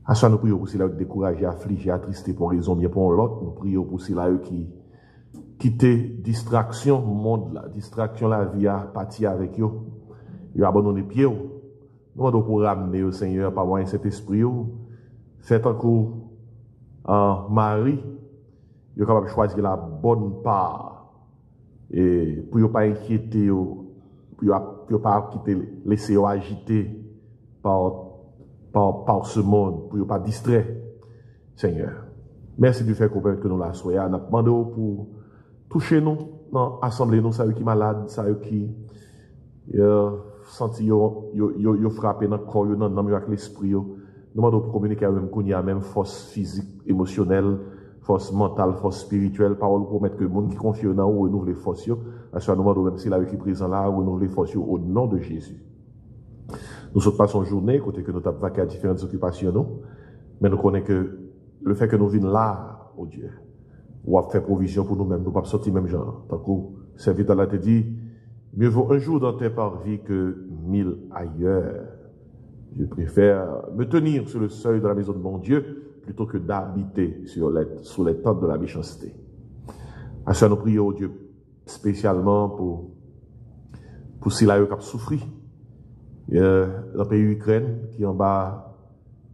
À ça, nous prions pour ceux qui découragés, affligés, attristés pour raison bien pour l'autre. Nous prions pour ceux qui quittent distraction, monde, la distraction, la vie à partir avec eux. Ils abandonnent les pieds. Nous demandons pour ramener au Seigneur par moyen de cet esprit. Faites encore Marie. Ils sont capables de choisir la bonne part. Et pour ne pas inquiéter, pour ne pas laisser agiter par ce monde, pour ne pas distraire, Seigneur. Merci du fait que nous la soyons. Nous demandons pour toucher nous dans l'assemblée, nous, ça qui malade, ça qui senti yo frappé dans le corps, dans l'esprit. Nous demandons pour communiquer avec nous, même force physique, émotionnelle, force mentale, force spirituelle, parole pour mettre que le monde qui confie dans nous renouveler les forces. À ce moment, même si la qui est présent là, renouveler les forces au nom de Jésus. Nous sommes passons journée, côté que nous avons vaqué à différentes occupations, mais nous connaissons que le fait que nous venions là, oh Dieu, ou a fait provision pour nous-mêmes, nous ne pouvons pas sortir même genre. Tant que serviteur là te dit, mieux vaut un jour dans tes parvis que 1000 ailleurs. Je préfère me tenir sur le seuil de la maison de mon Dieu plutôt que d'habiter sous les tentes de la méchanceté. À ça, nous prions, Dieu, spécialement pour ceux qui ont souffert. Dans le pays Ukraine, qui est en bas,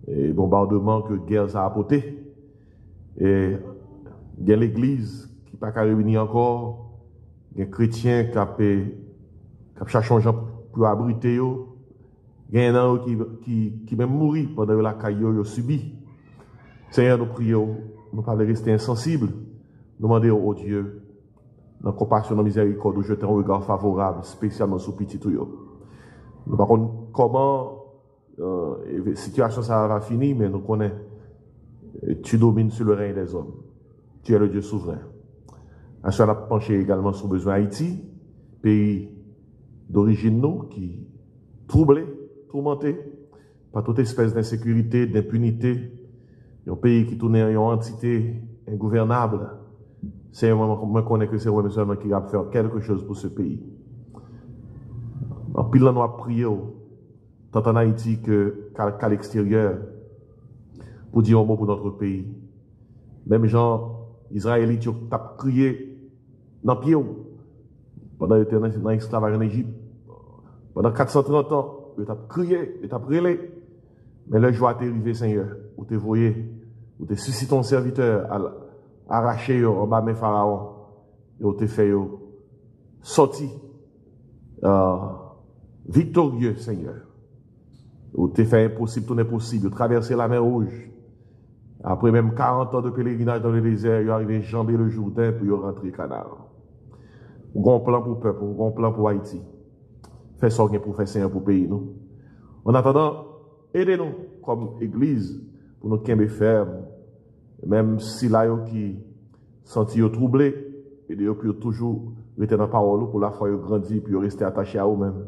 et bombardement que guerre a apporté. Et il y a l'église qui n'a pas réuni encore. Il y a des chrétiens qui ont cherché un gens pour abriter. Il y a des gens qui même mourir pendant la caillou ont subi. Seigneur, nous prions, nous ne pouvons pas rester insensibles. Nous demandons au Dieu, dans la compassion, dans la miséricorde, de jeter un regard favorable, spécialement sur petit tout. Nous ne savons pas comment la situation ça va finir, mais nous connaissons. Tu domines sur le règne des hommes. Tu es le Dieu souverain. Ensuite, on a penché également sur le besoin d'Haïti, pays d'origine nous, qui troublé, tourmenté par toute espèce d'insécurité, d'impunité. Un pays qui tourne en une entité ingouvernable. C'est moi connais que c'est moi seulement qui va faire quelque chose pour ce pays. En pile, nous avons prié, tant en Haïti qu'à l'extérieur, pour dire un mot pour notre pays. Même gens israélites qui ont crié dans le pied, pendant qu'ils étaient dans l'esclavage en Égypte, pendant 430 ans, ils ont crié, ils ont brûlé. Mais le jour est arrivé, Seigneur, où tu voyais, où tu suscites ton serviteur à arracher en bas de Pharaon, et où tu fait sortir victorieux, Seigneur. Où tu fait impossible, tout n'est possible, traverser la mer Rouge. Après même 40 ans de pèlerinage dans le désert, ils sont arrivés à jamber le Jourdain pour rentrer au Canaan. Ou un plan pour le peuple, ou un plan pour Haïti. Fais ça pour faire Seigneur pour le pays, nous. En attendant, aidez-nous comme Église pour nous qu'aimer ferme, même si là, qui sentent troublés, aidez-nous pour toujours rester dans la parole, pour la foi grandir, puis rester attachés à eux-mêmes.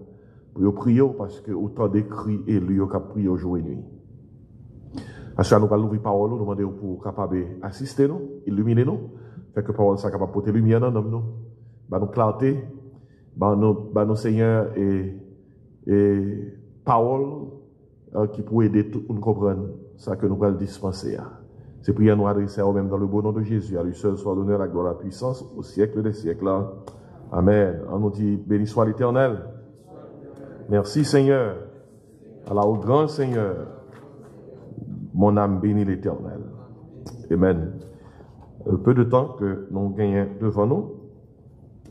Pour prier, parce que autant de cris et lui, qui prié jour et nuit. Parce que nous allons ouvrir la parole, nous demandons pour capable assister nous, illuminer nous, fait que la parole soit capable de porter lumière dans nous, nous clarté, nous Seigneur et parole qui peut aider tout le monde à comprendre ce que nous allons dispenser. C'est prière nous adresser à nous-mêmes dans le beau nom de Jésus. À lui seul soit donné la gloire, la puissance au siècle des siècles. Amen. On nous dit béni soit l'Éternel. Merci Seigneur. Alors au grand Seigneur, mon âme bénit l'Éternel. Amen. Peu de temps que nous gagnons devant nous.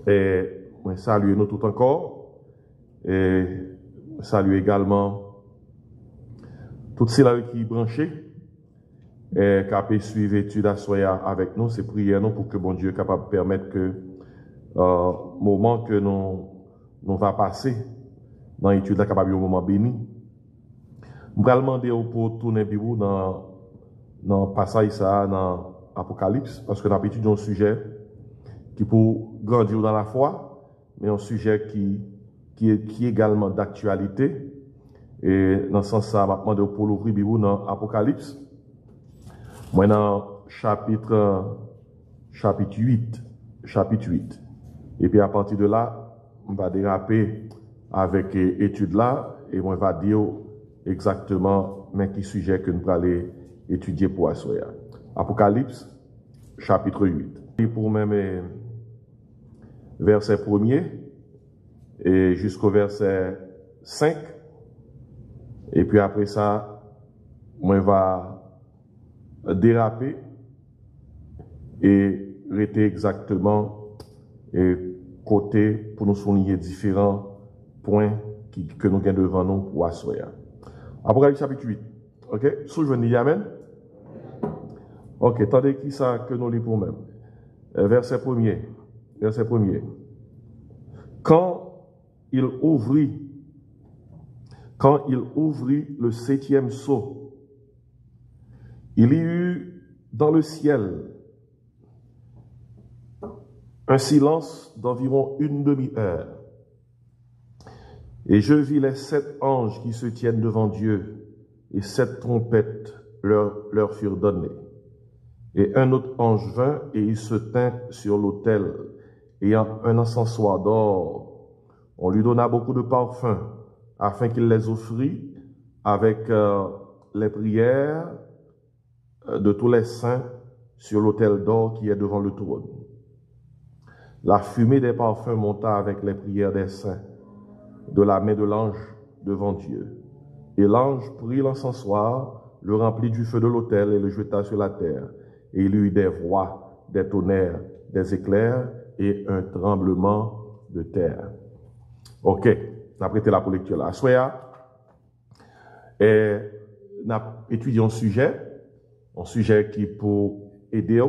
Et je salue nous tout encore. Et je salue également toutes ceux qui branchés et qui ont suivi l'étude à Soya avec nous. C'est prier nous pour que bon Dieu soit capable de permettre que moment que nous va passer dans l'étude là capable un moment béni. Je vais demander pour tourner Bible dans le passage ça dans Apocalypse parce que nous avons étudié un sujet qui peut grandir dans la foi, mais un sujet qui est également d'actualité. Et dans ce sens, ça, je vais demander pour l'ouvrir Bible dans Apocalypse. Moi, dans chapitre 8. Et puis à partir de là, on va déraper avec l'étude là, et on va dire exactement mais qui sujet que nous allons étudier pour assoyer. Apocalypse, chapitre 8. Et pour même verset 1er et jusqu'au verset 5. Et puis après ça, moi va déraper et rester exactement et côté pour nous souligner différents points que nous avons devant nous pour assoyer. Apocalypse chapitre 8. Ok? Souvenez, amen. Ok, attendez qui ça que nous lisons pour même. Verset 1er. Verset 1er. Quand il ouvrit le 7e sceau, il y eut dans le ciel un silence d'environ une demi-heure. Et je vis les 7 anges qui se tiennent devant Dieu, et 7 trompettes leur furent données. Et un autre ange vint, et il se tint sur l'autel, ayant un encensoir d'or. On lui donna beaucoup de parfums, afin qu'il les offrît avec les prières de tous les saints sur l'autel d'or qui est devant le trône. La fumée des parfums monta avec les prières des saints de la main de l'ange devant Dieu. Et l'ange prit l'encensoir, le remplit du feu de l'autel et le jeta sur la terre. Et il y eut des voix, des tonnerres, des éclairs et un tremblement de terre. Ok, on a prêté la lecture là. Soya, et on a étudié un sujet qui pour aider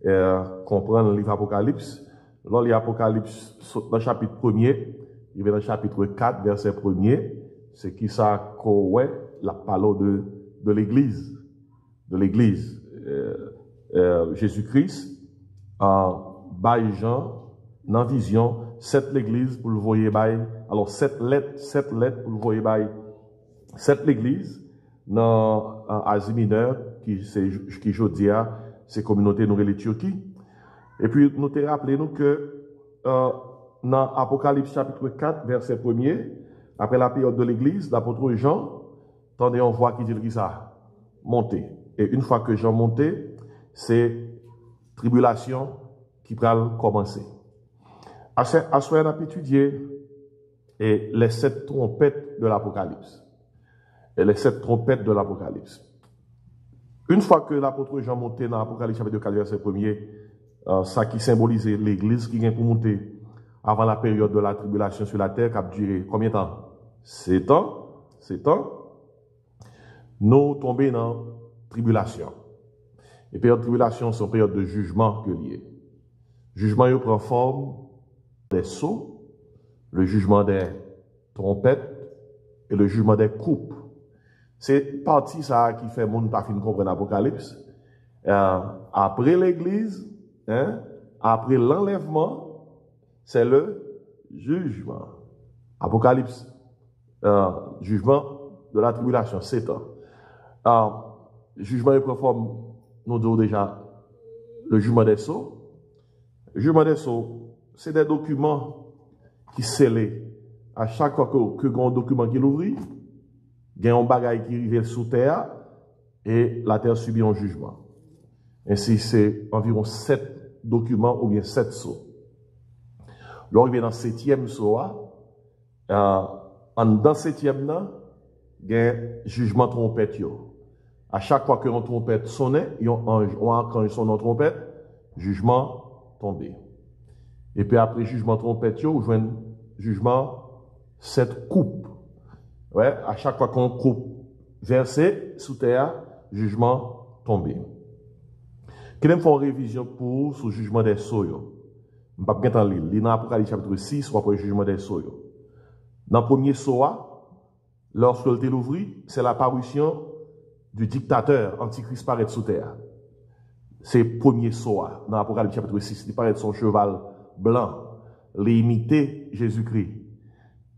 à comprendre le livre Apocalypse. Dans l'Apocalypse, dans le chapitre 1er, il va dans le chapitre 4, verset 1er, c'est qui ça qu'on la parole de l'Église. De l'Église. Jésus-Christ, en bail Jean, dans vision, 7 l'église pour le voyer bail. Alors, 7 lettres pour le voyer bail. 7 l'église, dans Asie mineure, qui Jodia, c'est communauté nouvelle Turquie. Et puis, nous te rappelons que, dans Apocalypse chapitre 4, verset 1er, après la période de l'église, l'apôtre Jean, attendez, on voit qui dit ça, monter. Et une fois que Jean monté, c'est tribulation qui va commencer. À ce moment, on a étudié les 7 trompettes de l'Apocalypse. Et les 7 trompettes de l'Apocalypse. Une fois que l'apôtre Jean monté dans l'Apocalypse chapitre 4, verset 1er, ça qui symbolisait l'église qui vient pour monter avant la période de la tribulation sur la terre qui a duré combien de temps? 7 ans. 7 ans. Nous tombons dans tribulation. Et période de tribulation, c'est une période de jugement que lié. Jugement, il prend forme des sceaux, le jugement des trompettes et le jugement des coupes. C'est partie ça qui fait monde pas fin comprendre l'Apocalypse. Après l'église, après l'enlèvement, c'est le jugement. Apocalypse, jugement de la tribulation, 7 ans. Jugement il prend forme, nous disons déjà, le jugement des sceaux. Le jugement des sceaux, c'est des documents qui scellés. À chaque fois que un document qui l'ouvre, il y a un bagage qui arrive sous terre et la terre subit un jugement. Ainsi, c'est environ 7 documents ou bien 7 sceaux. Lorsqu'il vient dans le 7e sceau, dans le 7e, il y a un jugement trompette. À chaque fois que une trompette sonnait, quand ils sonnent en trompette, jugement tombé. Et puis après jugement trompette, on joue un jugement 7 coupes. Ouais, à chaque fois qu'on coupe versé sous terre, jugement tombé. Quelle fois une révision pour ce jugement des sceaux? Je ne vais pas bien lire. Dans l'Apocalypse chapitre 6, on va pour le jugement des sceaux. Dans le premier sceau, lorsque le l'ouvre, c'est l'apparition du dictateur antichrist paraît sous terre. C'est le premier sceau. Dans l'Apocalypse chapitre 6, il paraît son cheval blanc, l'imiter Jésus-Christ.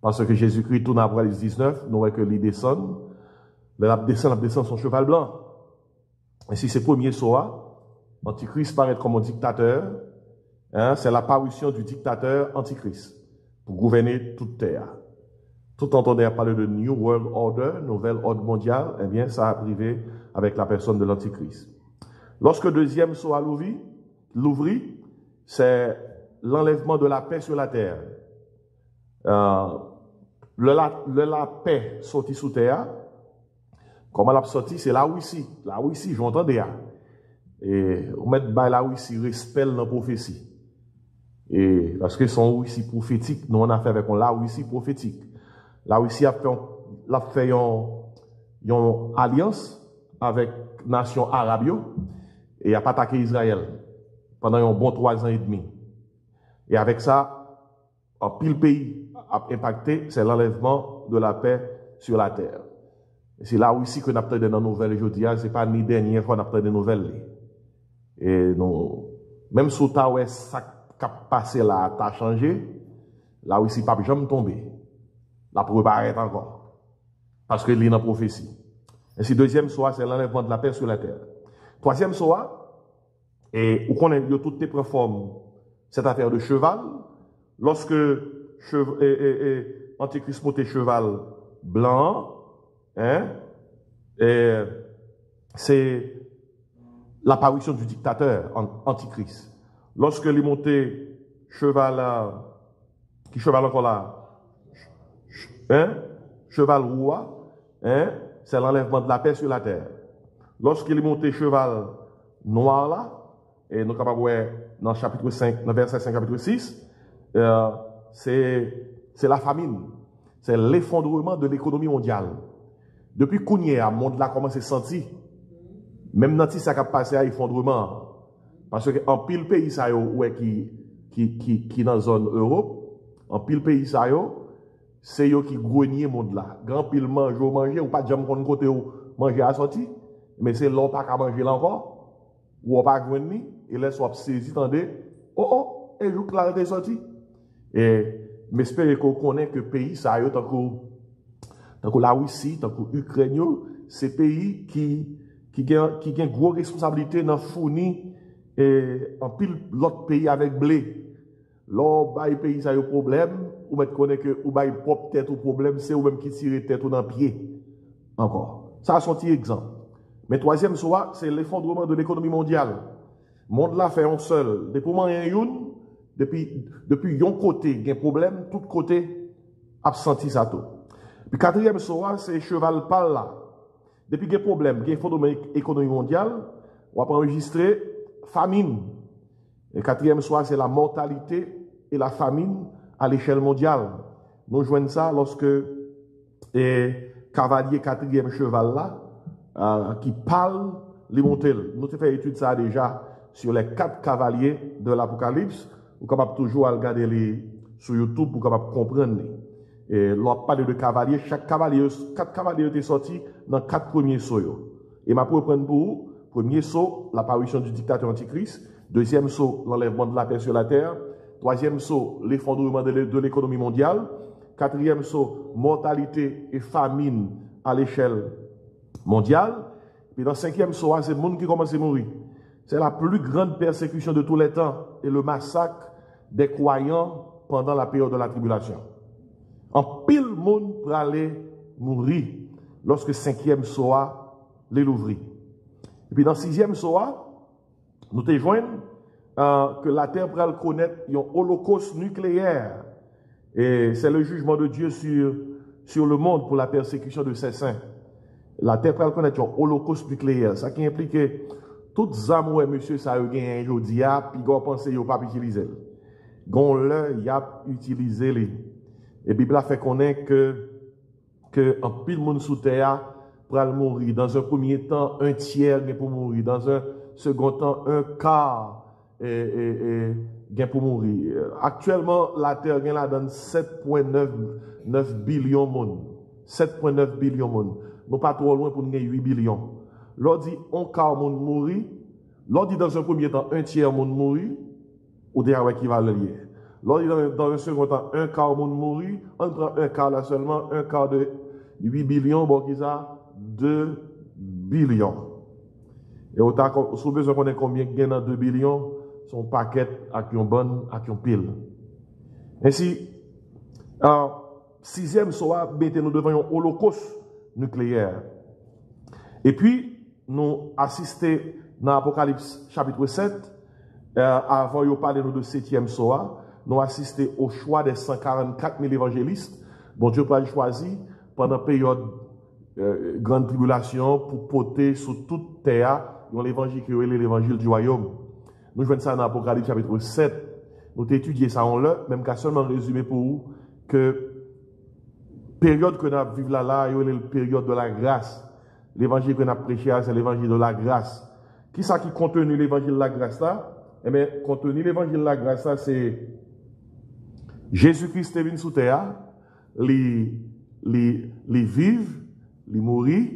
Parce que Jésus-Christ tourne à Apocalypse 19, nous voyons que il descend, il descend son cheval blanc. Et si c'est le premier sceau, Antichrist paraît comme un dictateur, c'est l'apparition du dictateur Antichrist pour gouverner toute terre. Tout entendait parler de New World Order, nouvelle ordre mondial, eh bien, ça a privé avec la personne de l'Antichrist. Lorsque le deuxième sceau a l'ouvrit, c'est l'enlèvement de la paix sur la terre. La paix sortie sous terre, comment elle a sorti, c'est la Russie. La Russie, j'entends déjà. Et on met la Russie respect dans la prophétie. Et parce que son Russie prophétique, nous on a fait avec la Russie prophétique. La Russie a fait une alliance avec nation arabe et a pas attaqué Israël pendant un bon 3 ans et demi. Et avec ça, un pile pays a impacté, c'est l'enlèvement de la paix sur la terre. C'est là aussi que nous avons des nouvelles aujourd'hui, ce n'est pas ni dernière fois que nous avons des nouvelles. Et nous, même si ça a passé là, ça a changé, là aussi, pas jamais tombé. La pour apparaître encore. Parce que il est dans la prophétie. Et si deuxième soir, c'est l'enlèvement de la paix sur la terre. Troisième soir, et où connaît toutes les formes cette affaire de cheval, lorsque Antichrist monte cheval blanc, hein, c'est l'apparition du dictateur Antichrist. Lorsque il monté cheval, qui cheval encore là, hein, cheval roi, hein, c'est l'enlèvement de la paix sur la terre. Lorsqu'il est monté cheval noir là, et nous capables dans le chapitre 5, dans verset 5, chapitre 6, c'est la famine. C'est l'effondrement de l'économie mondiale. Depuis qu'on y est, le monde là commence à se sentir. Même dans ça a passé à effondrement. Parce qu'en pile pays ça qui dans la zone Europe, en pile pays ça c'est eux qui grenier monde là. Grand pile manger ou pas jamais qu'on côté manger à sortir, mais c'est l'on pas qu'à manger là encore ou pas grenier et laisse soit saisi tendez et joue là est sorti. Et m'espère qu'on connaît que pays ça tant que la Russie, tant que l'Ukraine, c'est pays qui ont gros responsabilité dans fournir en pile l'autre pays avec blé. L'autre pays ça a un problème, ou mettre connaît que ou bail propre tête au problème, c'est ou même qui tire tête ou dans pied. Encore. Ça a son petit exemple. Mais troisième soit, c'est l'effondrement de l'économie mondiale. Le monde là fait un seul. Depuis un côté, il y a un problème, tout côté absenti ça tout. Puis quatrième soit, c'est cheval pâle là. Depuis qu'il y a un problème, il y a un effondrement de l'économie mondiale, on va enregistrer famine. Et quatrième soit, c'est la mortalité et la famine à l'échelle mondiale. Nous joignons ça lorsque cavalier quatrième cheval là, qui parle, les montées. Nous avons fait étude ça déjà sur les 4 cavaliers de l'Apocalypse. Vous êtes capable toujours à regarder les sur YouTube pour capable comprendre. Et lorsqu'on parle de cavaliers, chaque cavalier, 4 cavaliers étaient sortis dans 4 premiers sauts. Et ma pour prendre pour vous, premier saut, l'apparition du dictateur Antichrist. Deuxième saut, l'enlèvement de la paix sur la terre. Troisième saut, l'effondrement de l'économie mondiale. Quatrième saut, mortalité et famine à l'échelle mondiale. Puis dans le cinquième saut, c'est le monde qui commence à mourir. C'est la plus grande persécution de tous les temps et le massacre des croyants pendant la période de la tribulation. En pile monde pour aller mourir lorsque le cinquième saut les l'ouvrit. Et puis dans le sixième saut, nous te joignons que la terre pourra connaître un holocauste nucléaire. Et c'est le jugement de Dieu sur le monde pour la persécution de ses saints. La terre pourra connaître un holocauste nucléaire. Ça qui implique que toutes les âmes, monsieur, ça a gagné aujourd'hui, puis on pense qu'ils n'ont pas utilisé. Gon là, il a utilisé les. Et la Bible a fait connaître que en pile monde sous terre pour mourir. Dans un premier temps, un tiers pour mourir. Dans un second temps, un quart pour mourir. Actuellement, la terre donne 7,9 billions de monde. 7,9 billions de monde. Nous pas trop loin pour gagner 8 billions. L'on dit un quart monde mourir. L'on dit dans un premier temps, un tiers monde mourir. Ou déjà qui va le lier. L'on dit dans un second temps, un quart monde mourir. On prend un quart là seulement, un quart de 8 billions, bon, qui ça 2 billions. Et autant, si vous besoin qu'on ait combien gagne dans 2 billions, son paquet avec une bonne, avec une pile. Ainsi, sixième soir, mettez-nous devant un holocauste nucléaire. Et puis, nous assistons dans Apocalypse chapitre 7, avant de parler de septième soir, nous assistons au choix des 144 000 évangélistes. Bon Dieu peut choisir pendant la période grande tribulation pour porter sur toute terre l'évangile qui est l'évangile du royaume. Nous jouons ça dans Apocalypse chapitre 7. Nous avons étudié ça en l'heure, même qu'à seulement résumer pour vous que période que nous vivons là, c'est la période de la grâce. L'évangile que nous avons prêché, c'est l'évangile de la grâce. Qui ça qui contenu l'évangile de la grâce là? Eh bien, contenu l'évangile de la grâce là, c'est Jésus-Christ est venu sous terre, il vivre, il mourir,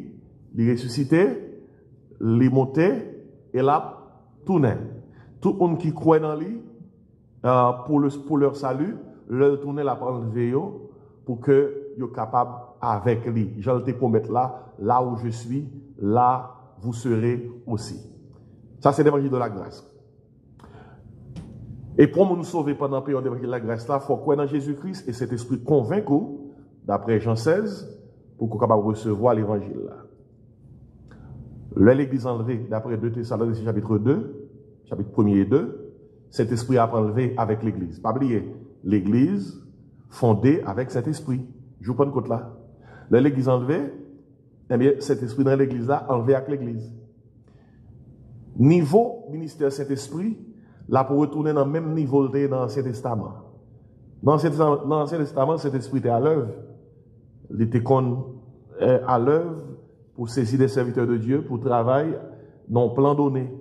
il ressusciter, il monter et là, tourner. Tout le monde qui croit dans lui, pour leur salut, leur tourner la parole pour que soient capables avec lui. Je vais te promettre là où je suis, là vous serez aussi. Ça, c'est l'évangile de la grâce. Et pour nous sauver pendant la période de la grâce, il faut croire dans Jésus-Christ et cet esprit convaincu, d'après Jean 16, pour qu'on soit capable de recevoir l'évangile là. L'Église enlevée, d'après 2 Thessaloniciens chapitre 2, chapitre 1 et 2, cet esprit a enlevé avec l'Église. Pas oublier, l'Église fondée avec cet esprit. Je vous prends une côte là. L'Église enlevée, eh bien, cet esprit dans l'Église là, enlevé avec l'Église. Niveau ministère Saint-Esprit, là pour retourner dans le même niveau dans l'Ancien Testament. Dans l'Ancien Testament, cet esprit était à l'œuvre. Il était à l'œuvre pour saisir des serviteurs de Dieu, pour travailler dans un plan donné.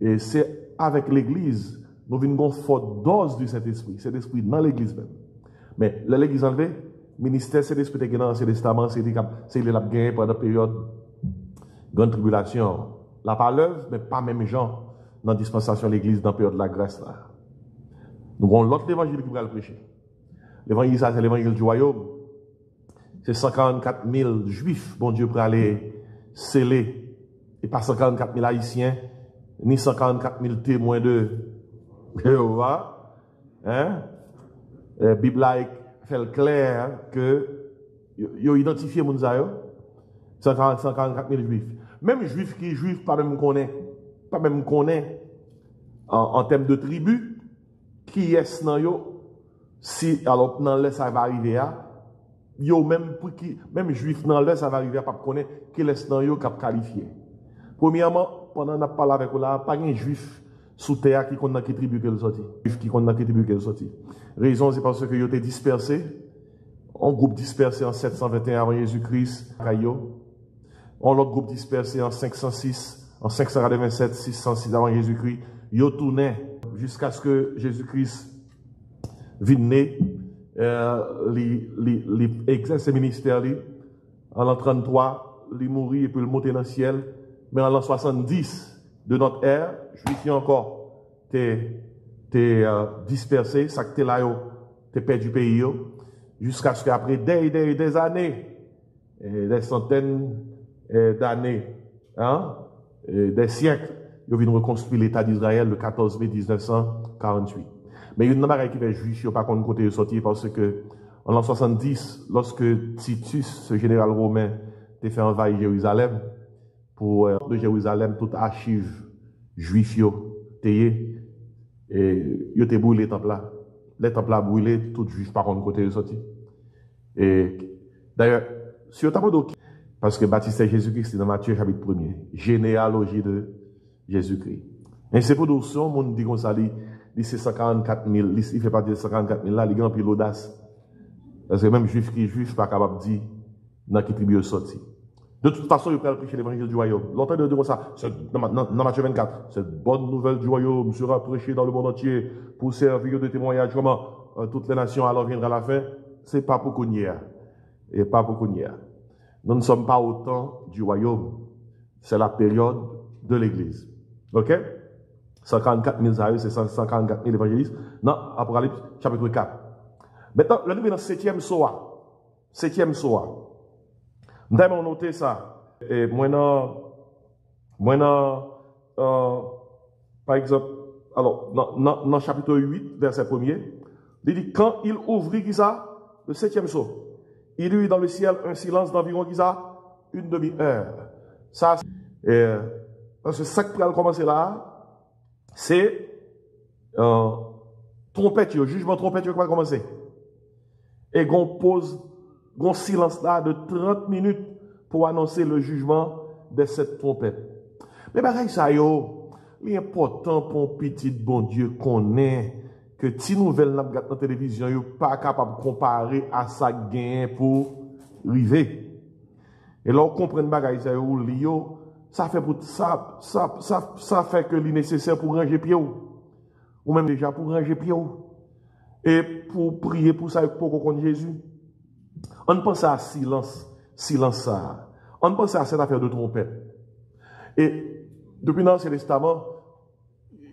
Et c'est avec l'Église, nous venons une forte dose du Saint-Esprit. Cet esprit dans l'Église même. Mais l'Église enlevée, le ministère Saint-Esprit qui est dans l'Ancien Testament, c'est le gagné pendant la période de grande tribulation. La pas l'œuvre, mais pas même gens dans la dispensation de l'Église dans la période de la grâce là. Nous avons l'autre évangile qui va le prêcher. L'évangile, ça, c'est l'évangile du royaume. C'est 144 000 juifs, bon Dieu, pour aller sceller. Et pas 144 000 haïtiens, ni 144 000 témoins de Jéhovah. Hein? La Bible fait clair que ils ont identifié les gens, 144 000 juifs. Même juifs qui juifs, pas même connaît en termes de tribu, qui est dans yo, si alors dans le ça va arriver à, yo même juif dans le ça va arriver à pas connaître qui est dans yo cap qualifié. Premièrement, pendant qu'on a parlé avec vous là, pas un juif sous terre qui connaît qui tribu qu'elle sorti. Juif qui connaît qui tribu qu'elle sorti. Raison c'est parce que yo étaient dispersés, un groupe dispersé en 721 avant Jésus-Christ, Caillot. On l'autre groupe dispersé en 506, en 587, 606 avant Jésus-Christ. Yo tournait jusqu'à ce que Jésus-Christ vienne né, exerce ce ministère en l'an 33, il mourit et puis il monter dans le ciel. Mais en l'an 70 de notre ère, juif encore, t'es dispersé, ça que t'es là, t'es perdu du pays, jusqu'à ce qu'après des années, des centaines d'années, hein, des siècles, ils viennent reconstruire l'État d'Israël le 14 mai 1948. Mais il y a une chose qui fait juif, il n'y a pas qu'on côté sorti parce que en l'an 70, lorsque Titus, ce général romain, a fait envahir Jérusalem, pour de Jérusalem, toute archive juif, et il a brûlé les temples là. Les temples là brûlés, tout juif par contre côté sorti. Et d'ailleurs, si vous avez parce que baptisé Jésus-Christ, c'est dans Matthieu chapitre 1er, généalogie de Jésus-Christ. Et c'est pour nous, si on dit qu'on s'allie, c'est 144 000, il fait partie de 144 000 là, il y a un peu l'audace. Parce que même juif qui est juif, pas capable de dire dans quelle tribu il sorti. De toute façon, il peut prêcher l'évangile du royaume. Longtemps de dire ça, dans Matthieu 24, cette bonne nouvelle du royaume sera prêchée dans le monde entier pour servir de témoignage. Comment toutes les nations alors viendront à la fin, c'est pas pour qu'on y ait. Et pas pour qu'on y ait. Nous ne sommes pas au temps du royaume. C'est la période de l'Église. OK? 144 000 c'est 144 000 évangélistes. Non, Apocalypse chapitre 4. Maintenant, là, nous sommes dans le 7e soir. 7e soir. Nous avons noté ça. Et par exemple, alors, dans chapitre 8, verset 1er, il dit, quand il ouvrit ça, le 7e saut. Il y eut dans le ciel un silence d'environ une demi-heure. Ça, parce que qui va commencer là, c'est trompette, le jugement trompette qui va commencer. Et on silence là de 30 minutes pour annoncer le jugement de cette trompette. Mais pareil, ça, l'important pour un petit bon Dieu qu'on est, que si nouvelle n'a pas la télévision, n'est pas capable de comparer à sa gain pour arriver. Et là, on comprend que ça fait pour ça fait que c'est nécessaire pour ranger pied ou même déjà pour ranger pied et pour prier pour ça pour qu'on connaisse Jésus. On pense à silence ça. On pense à cette affaire de trompette. Et depuis l'Ancien Testament,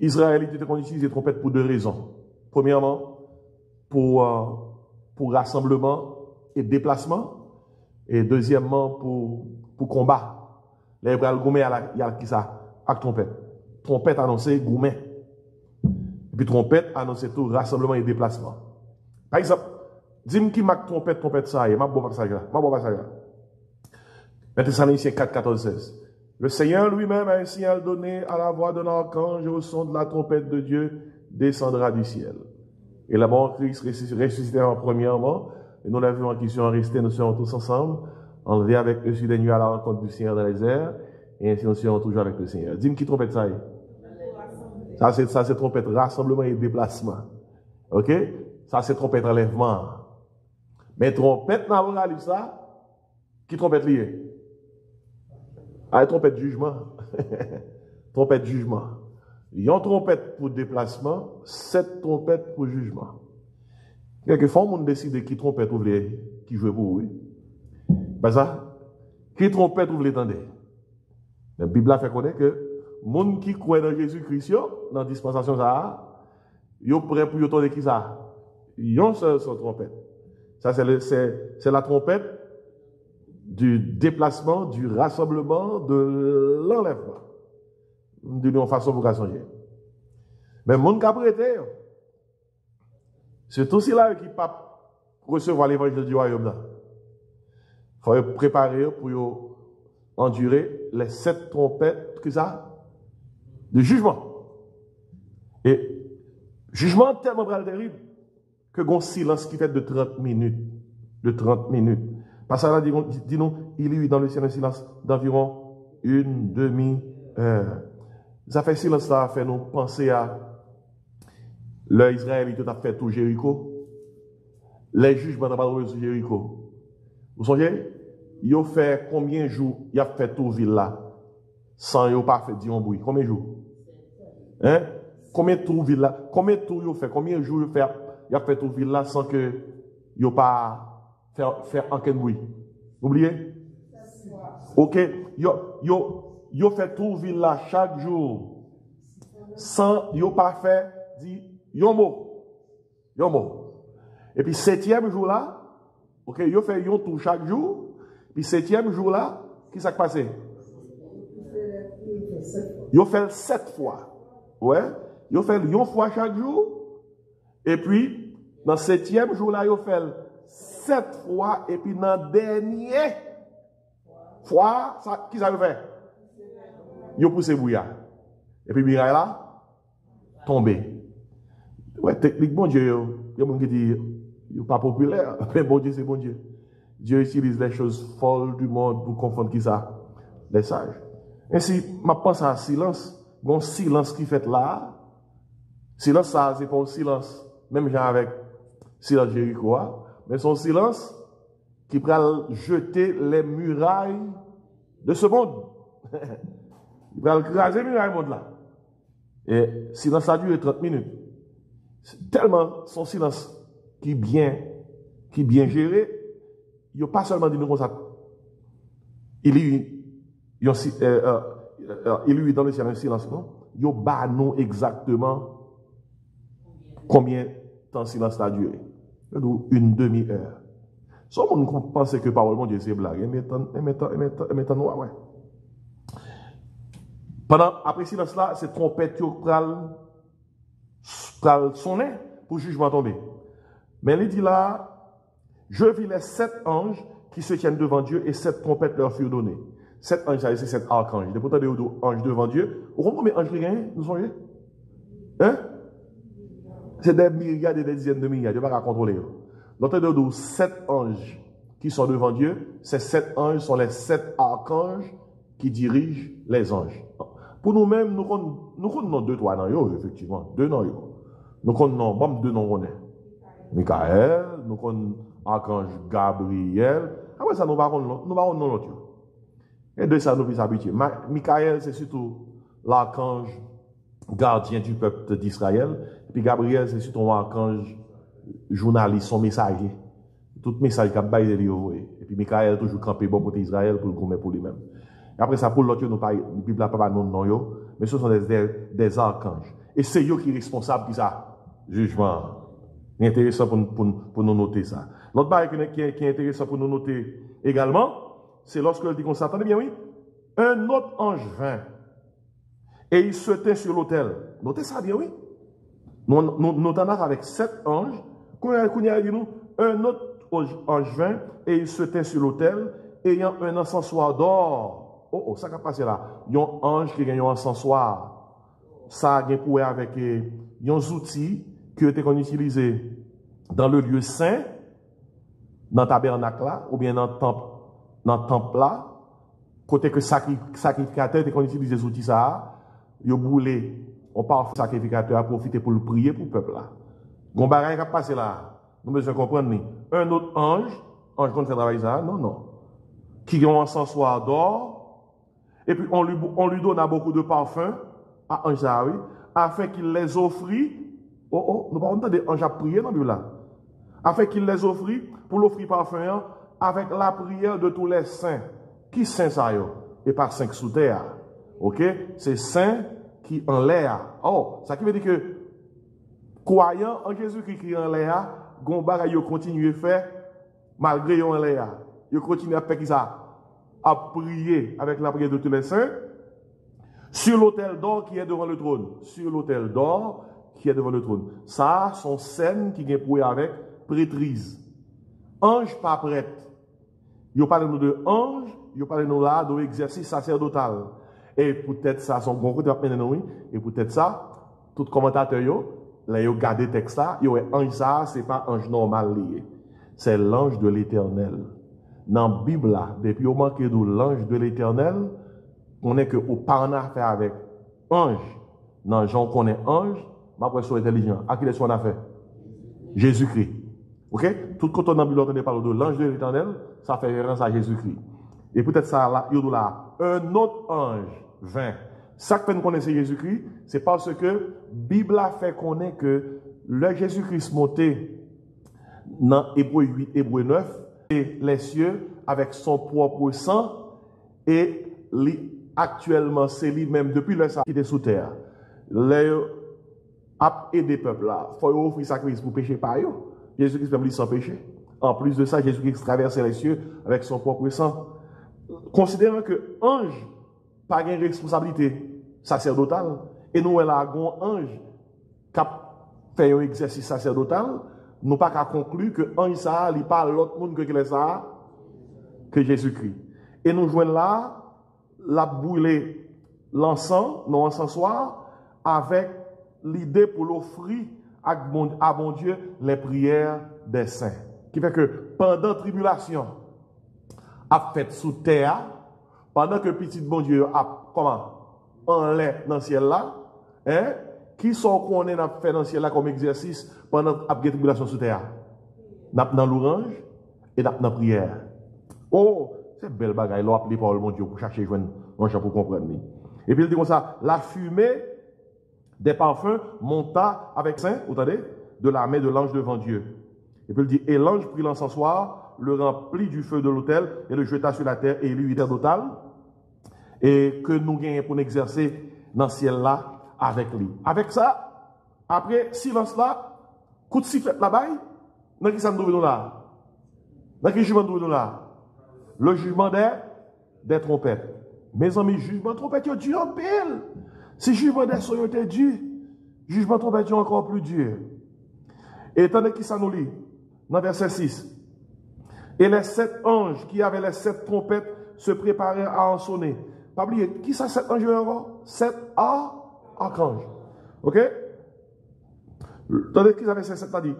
Israël était utilisé les trompettes pour deux raisons. Premièrement, pour rassemblement et déplacement. Et deuxièmement, pour combat. Les Hébreux, il y a qui ça? Avec trompette. Trompette annoncée, gourmet. Et puis trompette annoncée tout rassemblement et déplacement. Par exemple, dis-moi qui marque trompette ça, et ma bon passage là. Thessaloniciens 4, 14, 16. Le Seigneur lui-même a un signal donné à la voix d'un archange au son de la trompette de Dieu descendra du ciel. Et la mort Christ ressuscitera premièrement, et nous l'avons qui sont restés, nous serons tous ensemble, enlevés avec eux sur les nuits à la rencontre du Seigneur dans les airs, et ainsi nous serons toujours avec le Seigneur. Dis-moi qui trompette ça est. Ça c'est trompette rassemblement et déplacement. Ok? Ça c'est trompette enlèvement. Mais trompette dans l'Apocalypse, ça, qui trompette liée? Ah, trompette jugement. Trompette jugement. Il y a une trompette pour déplacement, 7 trompettes pour jugement. Quelquefois, on décide qui trompette ou qui veut pour oui. Ben ça, qui trompette ou voulez tendre. La Bible a fait connaître que les gens qui croient dans Jésus-Christ, dans la dispensation, ils sont prêts pour entendre qui ça? Ils ont seul son trompette. Ça, c'est la trompette du déplacement, du rassemblement, de l'enlèvement. D'une façon pour changer. Mais les gens qui ont prêté, c'est aussi là qui ne peuvent recevoir l'évangile du royaume. Il faut préparer pour endurer les 7 trompettes que ça, de jugement. Et jugement tellement terrible que un silence qui fait de 30 minutes. De 30 minutes. Parce que là, dis-nous, il y a eu dans le ciel un silence d'environ une demi-heure. Ça fait silence, ça fait nous penser à l'Israël, il a fait tout Jéricho. Les jugements n'ont pas sur Jéricho. Vous songez? Il a fait combien de jours il a fait tout ville là sans il pas fait dire un bruit? Combien de jours? Hein? Combien de tours ville là? Combien de tours il a fait? Combien de jours il a fait tout ville là sans que il a pas faire aucun bruit? Oubliez? Ok. Yo fait tout ville là chaque jour sans yo pas fait dit yon mot. Et puis 7e jour là, ok, yo fait yon tout chaque jour. Puis 7e jour là, qui s'est passé? Yo fait 7 fois. Ouais. Yo fait yon fois chaque jour. Et puis dans 7e jour là, yo fait 7 fois. Et puis dans dernier fois, ça, qui ça fait? Yo poussé bouillard. Et puis bouillard là, tombé. Ouais, technique, bon Dieu, il y a des gens qui disent, il n'est pas populaire, mais bon Dieu, c'est bon Dieu. Dieu utilise les choses folles du monde pour confondre qui ça? Les sages. Ainsi, je pense à silence, bon silence qui fait là, silence ça, c'est pas un silence, même genre avec silence Jéricho, mais son silence qui peut jeter les murailles de ce monde. Il va écraser les murailles du monde là. Et silence ça dure 30 minutes. C'est tellement son silence qui est bien géré, il n'a pas seulement dit nous comme ça. Il y a dans le ciel un silence, non? Il y a nous exactement combien de temps silence a duré. Une demi-heure. Si on pense que parole mon Dieu c'est blague, et maintenant, ouais. Après silence là, c'est trompette qui pral sonner pour jugement tomber. Mais il dit là, Je vis les 7 anges qui se tiennent devant Dieu et 7 trompettes leur furent données. 7 anges, c'est 7 archanges. Il y a pourtant des anges devant Dieu. Vous comprenez combien d'anges qui gagnent, nous songez? Hein? C'est des myriades et des dizaines de milliards. Dieu ne va pas contrôler. L'autre 7 anges qui sont devant Dieu, ces 7 anges sont les 7 archanges qui dirigent les anges. Pour nous-mêmes, nous connaissons 2-3 noms, effectivement. 2 noms. Nous connaissons 2 noms. Michael, nous connaissons archange Gabriel. Après ça, nous ne connaissons pas l'autre. Et de ça, nous pouvons s'habituer. Michael, c'est surtout l'archange gardien du peuple d'Israël. Et puis Gabriel, c'est surtout un archange journaliste, son messager. Tout message qu'il a envoyé. Et puis Michael, toujours campé bon pour Israël pour le commettre pour lui-même. Et après ça, pour l'autre, nous parlons, la Bible n'a pas de nom, mais ce sont des archanges. Et c'est eux qui sont responsables de ça. Jugement. C'est intéressant pour nous noter ça. L'autre chose qui est intéressant pour nous noter également, c'est lorsque le dit qu'on s'attendait bien, oui, un autre ange vint et il se tint sur l'autel. Notez ça bien, oui. Nous t'en avons avec 7 anges. Qu'on a dit nous, un autre ange vint et il se tint sur l'autel ayant un encensoir d'or. Oh, ça qui a passé là. Il y a un ange qui a un encensoir. Ça a pour avec des outils qui ont été utilisés dans le lieu saint, dans le tabernacle là, ou bien dans le temple là, côté que sacrificateur était utilisé des outils ça, ils ont brûlé, on parle sacrificateur a profité pour le prier pour le peuple là. Gon bagay qui a passé là, nous besoin comprendre un autre ange qu'on fait travailler ça, non, qui a un encensoir d'or, et puis on lui donne beaucoup de parfums à ange ça, oui, afin qu'il les offrit. Nous parlons pas d'ange à prier dans le là. Afin qu'il les offrit pour l'offrir parfum avec la prière de tous les saints. Qui saints ça yo? Et pas saints sous terre. OK? C'est saints qui en l'air. Oh, ça qui veut dire que croyant en Jésus-Christ qui en l'air, gon bagay yo continue à faire malgré yo en l'air. Yo continue à faire ça, à prier avec la prière de tous les saints sur l'autel d'or qui est devant le trône. Sur l'autel d'or qui est devant le trône. Ça, sont scènes qui viennent pour avec prêtrise. Ange pas prêtre. Il parle nous de ange, il parle nous là de exercice sacerdotal. Et peut-être ça, son bon côté oui, et peut-être ça, tout commentateur là yo gardé texte là, yo ange ça, c'est pas ange normal lié. C'est l'ange de l'Éternel. Dans la Bible là, depuis au manque de l'ange de l'Éternel, on est que au pas en affaire avec ange. Dans Jean connaît ange, ma personne intelligent. À qui est-ce qu'on a fait? Jésus-Christ. OK? Tout quand on a entendu parler de l'ange de l'Éternel, ça fait référence à Jésus-Christ. Et peut-être ça là, il y a là un autre ange vint. Ça que fait connaître Jésus-Christ, c'est parce que la Bible a fait connaître que le Jésus-Christ monté dans Hébreu 8, Hébreu 9, et les cieux avec son propre sang, et actuellement c'est lui-même depuis le sang qui était sous terre. Les a aidé le peuple là. Il faut offrir sacrifice pour pécher par eux. Jésus-Christ même sans péché. En plus de ça, Jésus-Christ traversait les cieux avec son propre sang. Considérant que ange pas une responsabilité sacerdotale, et nous là un ange qui fait un exercice sacerdotal, nous pas qu'à conclure que ange ça, il parle l'autre monde que ça que Jésus-Christ. Et nous joignons là la brûler l'encens, non encensoir, avec l'idée pour l'offrir à bon Dieu les prières des saints. Qui fait que pendant la tribulation, a fait sous terre, pendant que petit bon Dieu a en l'air dans le ciel là, hein, qui sont qu'on a fait dans le ciel là comme exercice pendant la tribulation sous terre? Dans l'orange et dans la prière. Oh, c'est belle bagaille, l'on appelé par le bon Dieu pour chercher un champ pour comprendre. Et puis il dit comme ça, la fumée des parfums monta avec saint, vous entendez, de la main de l'ange devant Dieu. Et puis il dit, et l'ange prit l'encensoir, le remplit du feu de l'autel et le jeta sur la terre et lui terre totale. Et que nous gagnons pour nous exercer dans le ciel là avec lui. Avec ça, après silence là, coup de sifflet là-bas, dans qui ça nous trouve là? Dans quel jugement nous trouve là? Le jugement des trompettes. Mes amis, jugement trompette, il est dur en pile. Si jugement des soins était dur, jugement trompette est encore plus dur. Et étant donné que ça nous lit, dans verset 6, Et les 7 anges qui avaient les 7 trompettes se préparaient à en sonner. Pas oublier, qui ça 7 anges encore? 7 archanges. Ok? Tandis qu'ils avaient ces 7 dit.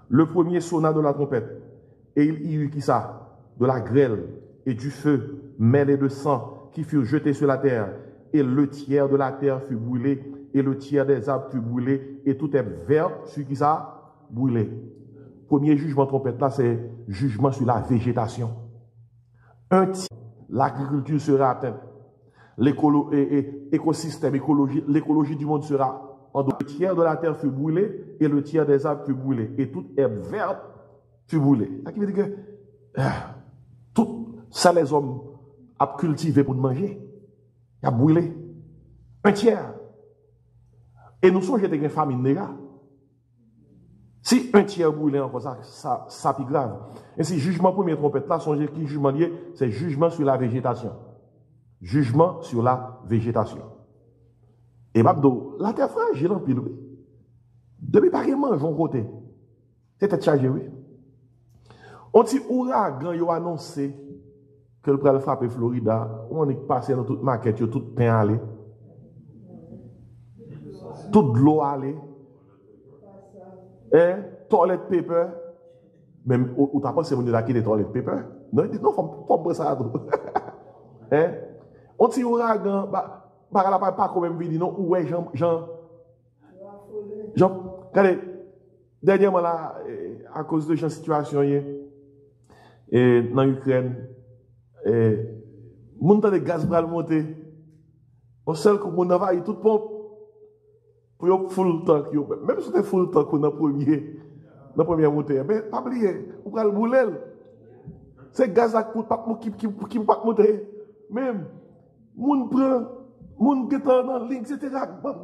Le premier sonna de la trompette. Et il y eut qui ça? De la grêle et du feu, mêlés de sang, qui furent jetés sur la terre. Et le tiers de la terre fut brûlé, et le tiers des arbres fut brûlé, et tout est vert sur qui ça? Brûlé. Premier jugement trompette là, c'est jugement sur la végétation. Un tiers, l'agriculture sera atteinte. L'écosystème, l'écologie du monde sera en dehors. Le tiers de la terre fut brûlé, et le tiers des arbres fut brûlé, et toute herbe verte fut brûlée. Ça veut dire que tout ça, les hommes ont cultivé pour manger. Il a brûlé. Un tiers. Et nous sommes jetés une famine négative. Si un tiers brûlé encore ça plus grave. Et si jugement premier trompette là, songez qui jugement lié, c'est jugement sur la végétation. Jugement sur la végétation. Et Babdo, la terre fragile en pile, oui. Depuis pas qu'il mange, on côté. C'était chargé, oui. On dit ouragan, il a annoncé que le pral frapper Florida, on est passé dans toute maquette, tout pain allé. Toute l'eau allé. Toilet paper. Même, ou t'as pensé, on est là qui est toilet paper? Non, il dit non, faut pas ça. On dit ouragan, pas quand même vidi, non, ouais, Jean, regardez, dernièrement là, à cause de la situation, et dans l'Ukraine, moun de gaz pral monter. On seul que moun va tout pompe pour yo full tank yo. Même si c'était full tank dans première montée, mais pas oublier, on pral brûler. C'est gaz qui pas monter. Même moun prend moun qui est dans ligne etc.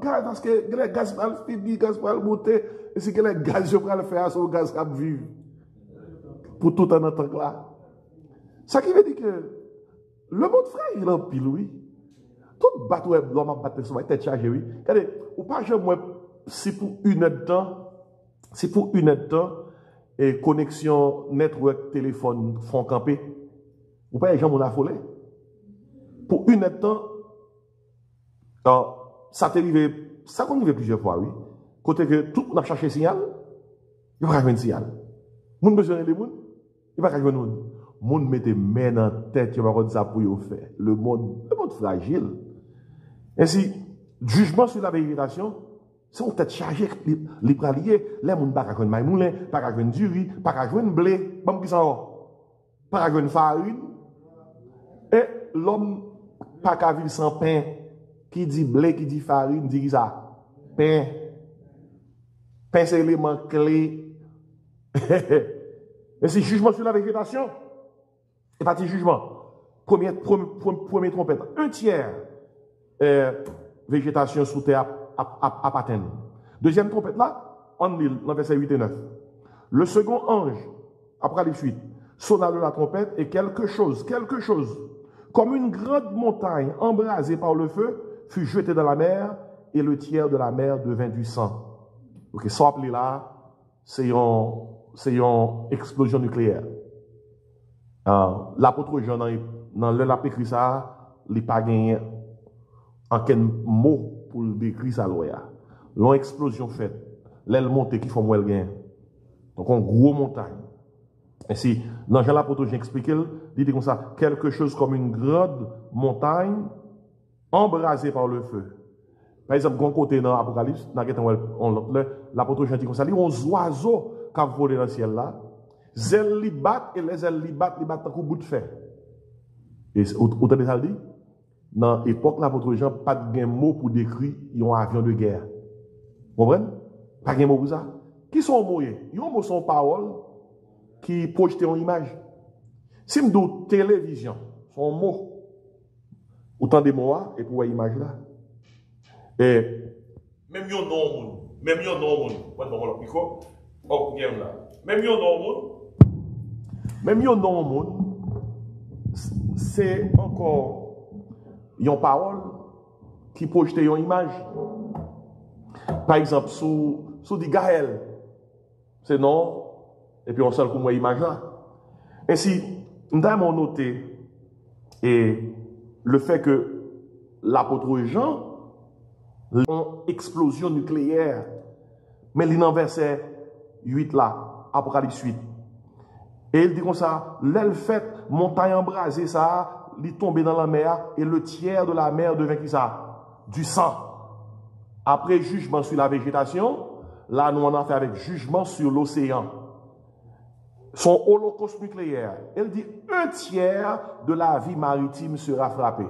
Parce que le gaz pral fini, gaz pral monter et c'est que le gaz yo pral faire sur gaz cap vivre. Pour tout un temps là. Ça qui veut dire que le monde frère, il a pile, oui. Tout bateau est blanc, ma bateau est tête chargée, oui. Regardez, ou pas, c'est pour une heure de temps, et connexion network téléphone font camper. Ou pas, les gens m'ont affolé. Pour une heure de temps, ça t'est arrivé, ça qu'on arrivé plusieurs fois, oui. Côté que tout le monde a cherché signal, il n'y a pas de signal. Moun besoin de moun, il n'y a pas de moun. Moun mette main dans la tête, il va dire ça pour y faire. Le monde fragile. Ainsi, jugement sur la végétation, c'est une tête chargée, les praliers, les moun pas qu'à maï moulin, pas qu'à du riz, pas qu'à blé, bon qui s'en pas qu'à farine. Et l'homme pas qu'à vivre sans pain, qui dit blé, qui dit farine, dit ça. Pain. Pain c'est l'élément clé. Et c'est jugement sur la végétation. Et parti jugement. Premier trompette. Un tiers végétation sous terre à patène. Deuxième trompette là, en l'île, dans verset 8 et 9. Le second ange, après les suites, sonna de la trompette et quelque chose, comme une grande montagne embrasée par le feu, fut jeté dans la mer et le tiers de la mer devint du sang. Ok, ça appelé là, c'est une explosion nucléaire. L'apôtre Jean, dans le l'a écrit ça, il n'a pas gagné en quel mot pour décrire ça. L'on explosion faite, l'aile montée qui font moins le gain. Donc, une grosse montagne. Ainsi, dans Jean l'apôtre Jean explique, il dit comme ça, quelque chose comme une grande montagne embrasée par le feu. Par exemple, quand côté dans l'Apocalypse, l'apôtre Jean dit comme ça, il y a des oiseaux qui volent dans le ciel là. Zèle li bat et les ailes li bat tant qu'on bout de fer. Et autant de ça dit, dans l'époque, l'apôtre Jean, pas de mot pour décrire un avion de guerre. Vous comprenez? Pas de mot pour ça. Qui sont mots? Ils ont son parole qui projette une image. Si nous disons télévision, son mot, autant de mots et pour une image là. Et même yon non, même yon non, c'est encore une parole qui projette une image. Par exemple, sous dit Gaël, c'est non, et puis on sait comment image là. Ainsi, nous avons noté et le fait que l'apôtre Jean a une explosion nucléaire, mais il est dans verset 8 là, Apocalypse 8. Et il dit comme ça, l'aile fait, montagne embrasée, ça, il est tombé dans la mer, et le tiers de la mer devint qui ça? Du sang. Après jugement sur la végétation, là nous on a fait avec jugement sur l'océan. Son holocauste nucléaire, elle dit un tiers de la vie maritime sera frappé.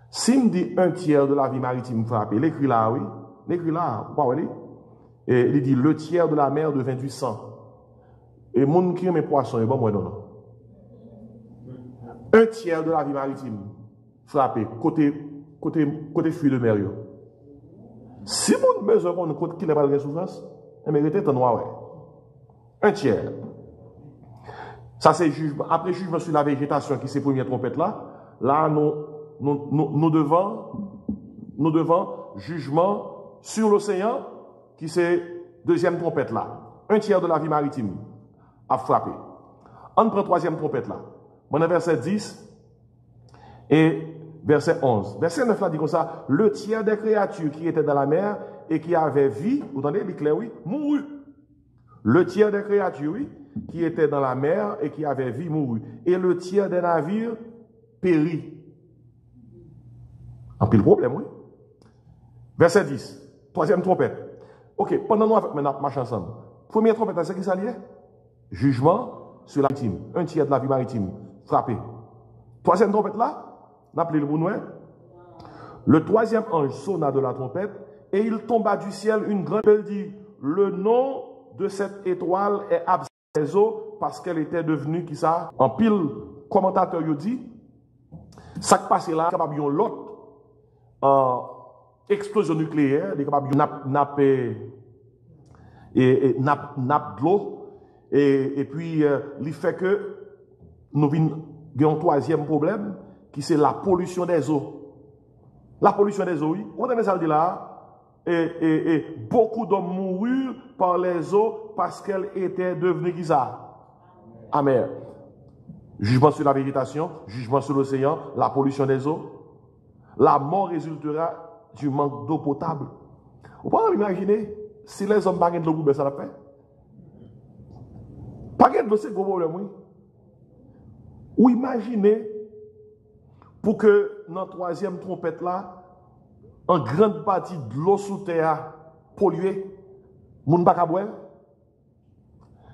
Si me dit un tiers de la vie maritime frappé, l'écrit là, oui, l'écrit là, vous voyez? Et il dit le tiers de la mer devint du sang. Et mon qui aime poissons, et bon, moi non. Un tiers de la vie maritime frappé, côté fruits de mer. Si mon besoin qu'on côté qui n'est pas de souffrance, il mérite en noir, ouais. Un tiers. Ça, c'est jugement. Après jugement sur la végétation, qui c'est première trompette là, là, nous devons jugement sur l'océan, qui c'est deuxième trompette là. Un tiers de la vie maritime a frappé. On prend troisième trompette là. On a verset 10 et verset 11. Verset 9 là dit comme ça, le tiers des créatures qui étaient dans la mer et qui avaient vie, vous entendez, l'éclair, oui, mourut. Le tiers des créatures, oui, qui étaient dans la mer et qui avaient vie, mourut. Et le tiers des navires périt. Un pile problème, oui. Verset 10, troisième trompette. Ok, pendant nous, maintenant, marche ensemble. Première trompette, c'est qui ça lié? Jugement sur la maritime. Un tiers de la vie maritime frappé. Troisième trompette là, n'appelez le bounouin. Le troisième ange sonna de la trompette et il tomba du ciel une grande. Elle dit, le nom de cette étoile est absent des eaux parce qu'elle était devenue, qui ça? En pile, commentateur you dit, ça qui passe là, capable de l'autre explosion nucléaire, des capable de nappe de l'eau. Et puis, il fait que nous avons un troisième problème, qui c'est la pollution des eaux. La pollution des eaux, oui. On a ça dit là, et beaucoup d'hommes moururent par les eaux parce qu'elles étaient devenues qui ça? Amères. Jugement sur la végétation, jugement sur l'océan, la pollution des eaux. La mort résultera du manque d'eau potable. Vous pouvez imaginer, si les hommes ne parlent de l'eau, ça l'a fait. Pas de c'est gros problème, oui. Ou imaginez, pour que dans la troisième trompette là, en grande partie de l'eau sous terre polluée, moun pas boire.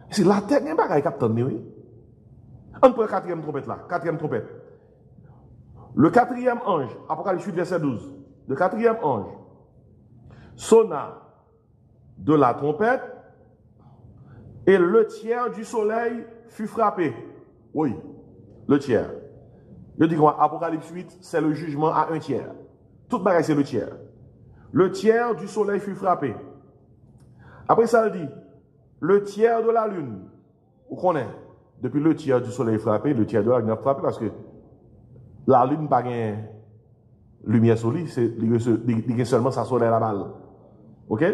C'est la terre n'est pas capable de oui. On prend la quatrième trompette là, quatrième trompette. Le quatrième ange, Apocalypse 8, verset 12, le quatrième ange sonna de la trompette et le tiers du soleil fut frappé. Oui, le tiers. Je dis quoi? Apocalypse 8, c'est le jugement à un tiers. Tout bagaille, c'est le tiers. Le tiers du soleil fut frappé. Après ça, il dit, le tiers de la lune. Vous connaissez? Depuis le tiers du soleil frappé, le tiers de la lune a frappé parce que la lune n'a pas de lumière sur lui, il y a seulement sa soleil à la balle. Ok?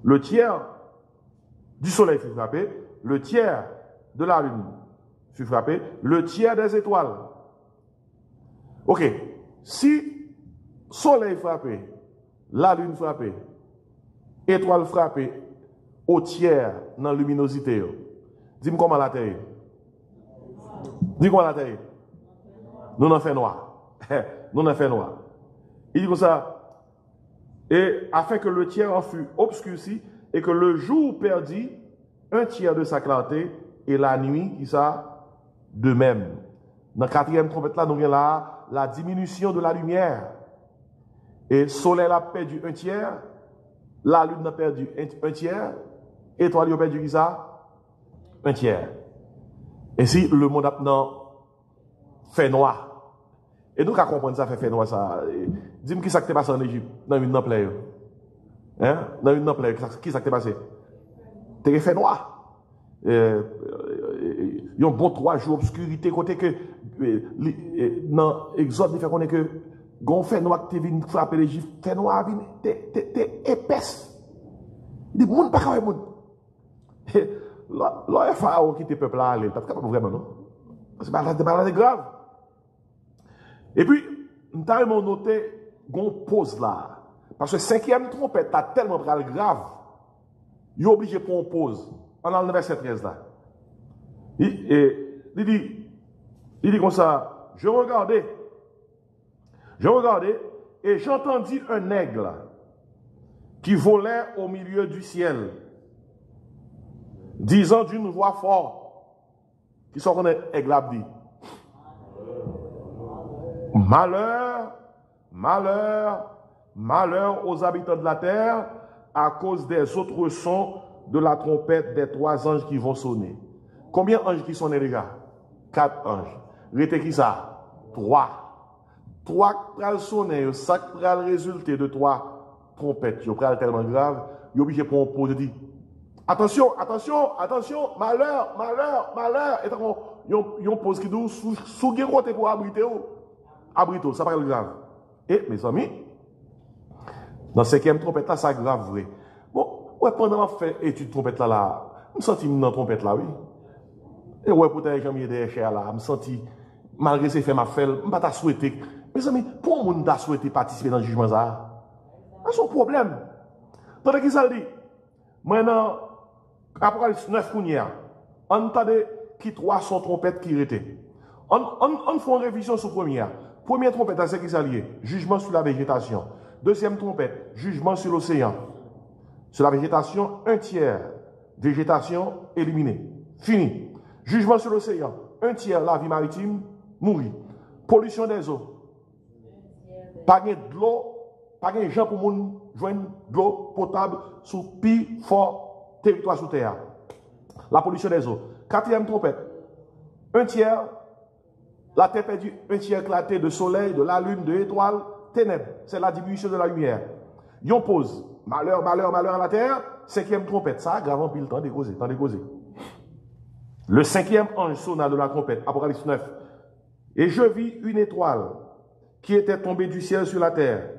Le tiers du soleil fut frappé, le tiers de la lune fut frappé, le tiers des étoiles. Ok, si soleil frappé, la lune frappée, étoile frappée, au tiers dans la luminosité, dis-moi comment la terre. Dis-moi comment la terre. Nous en fait noir. Nous en fait noir. Il dit comme ça, et afin que le tiers en fût obscurci, et que le jour perdit un tiers de sa clarté, et la nuit, qui ça, de même. Dans la quatrième trompette là, nous avons là la diminution de la lumière. Et le soleil a perdu un tiers, la lune a perdu un tiers, étoile a perdu qui ça? Un tiers. Et si le monde maintenant fait noir, et nous qu'à comprendre ça fait noir ça, dis-moi qui ça qui s'est passé en Égypte, dans une pleine. Hein? Dans une pleine, qui ça qui s'est passé? T'es fait noir. Il y a un bon 3 jours d'obscurité, côté que dans Exode, il fait qu'on est que gon fait noir qui vient frapper les Juifs, fait noir, t'es épaisse. Il dit, moun pas quand même. là, Pharaon qui était peuple là, il n'est pas capable vraiment, non? C'est pas grave. Et puis, nous avons noté qu'on pause là. Parce que cinquième trompette est tellement grave, il est obligé de prendre une pause. On a le verset 13 là. Il dit comme ça, je regardais et j'entendis un aigle qui volait au milieu du ciel, disant d'une voix forte, qui sont qu'on est aigle a dit, malheur, malheur, malheur aux habitants de la terre à cause des autres sons de la trompette des 3 anges qui vont sonner. Combien d'anges qui sonnent les gars? 4 anges. Rete qui ça? 3. 3 pral sonner, ça pral résulter de 3 trompettes. Yo pral tellement grave, yo obligé pour un pause dit attention, attention, attention, malheur, malheur, malheur. Et donc yon pose qui dit sous gen côté pour abriter abrito, ça pral grave. Et mes amis, dans 5e trompette là, ça grave vrai. Bon, ouais, pendant ma fait étude trompette là, je me sens dans trompette là, oui. Et ouais, pour t'aller jamais des chers là, je me sens, malgré ces faits, ma fait, je ne pas souhaité. Mes amis, pour moi, je souhaité participer dans le jugement ça. C'est un problème. Tandis qu'il ça dit, maintenant, Apocalypse 9, on entend qui 3 sont trompettes qui étaient. On fait une révision sur première. Première trompette, c'est qui ça lié? Jugement sur la végétation. Deuxième trompette, jugement sur l'océan. Sur la végétation, 1/3. Végétation éliminée. Fini. Jugement sur l'océan. 1/3 la vie maritime, mourir. Pollution des eaux. Pas de l'eau, pas de gens pour moun joindre de l'eau potable sous pi fort territoire sous terre. La pollution des eaux. 4e trompette. 1/3, la terre perdue, 1/3 éclaté de soleil, de la lune, de l'étoile, ténèbres. C'est la diminution de la lumière. Yon pose. Malheur, malheur, malheur à la terre. 5e trompette. Ça, grave en pile, temps de causer, temps de causer. Le 5e ange sonna de la trompette, Apocalypse 9. Et je vis une étoile qui était tombée du ciel sur la terre.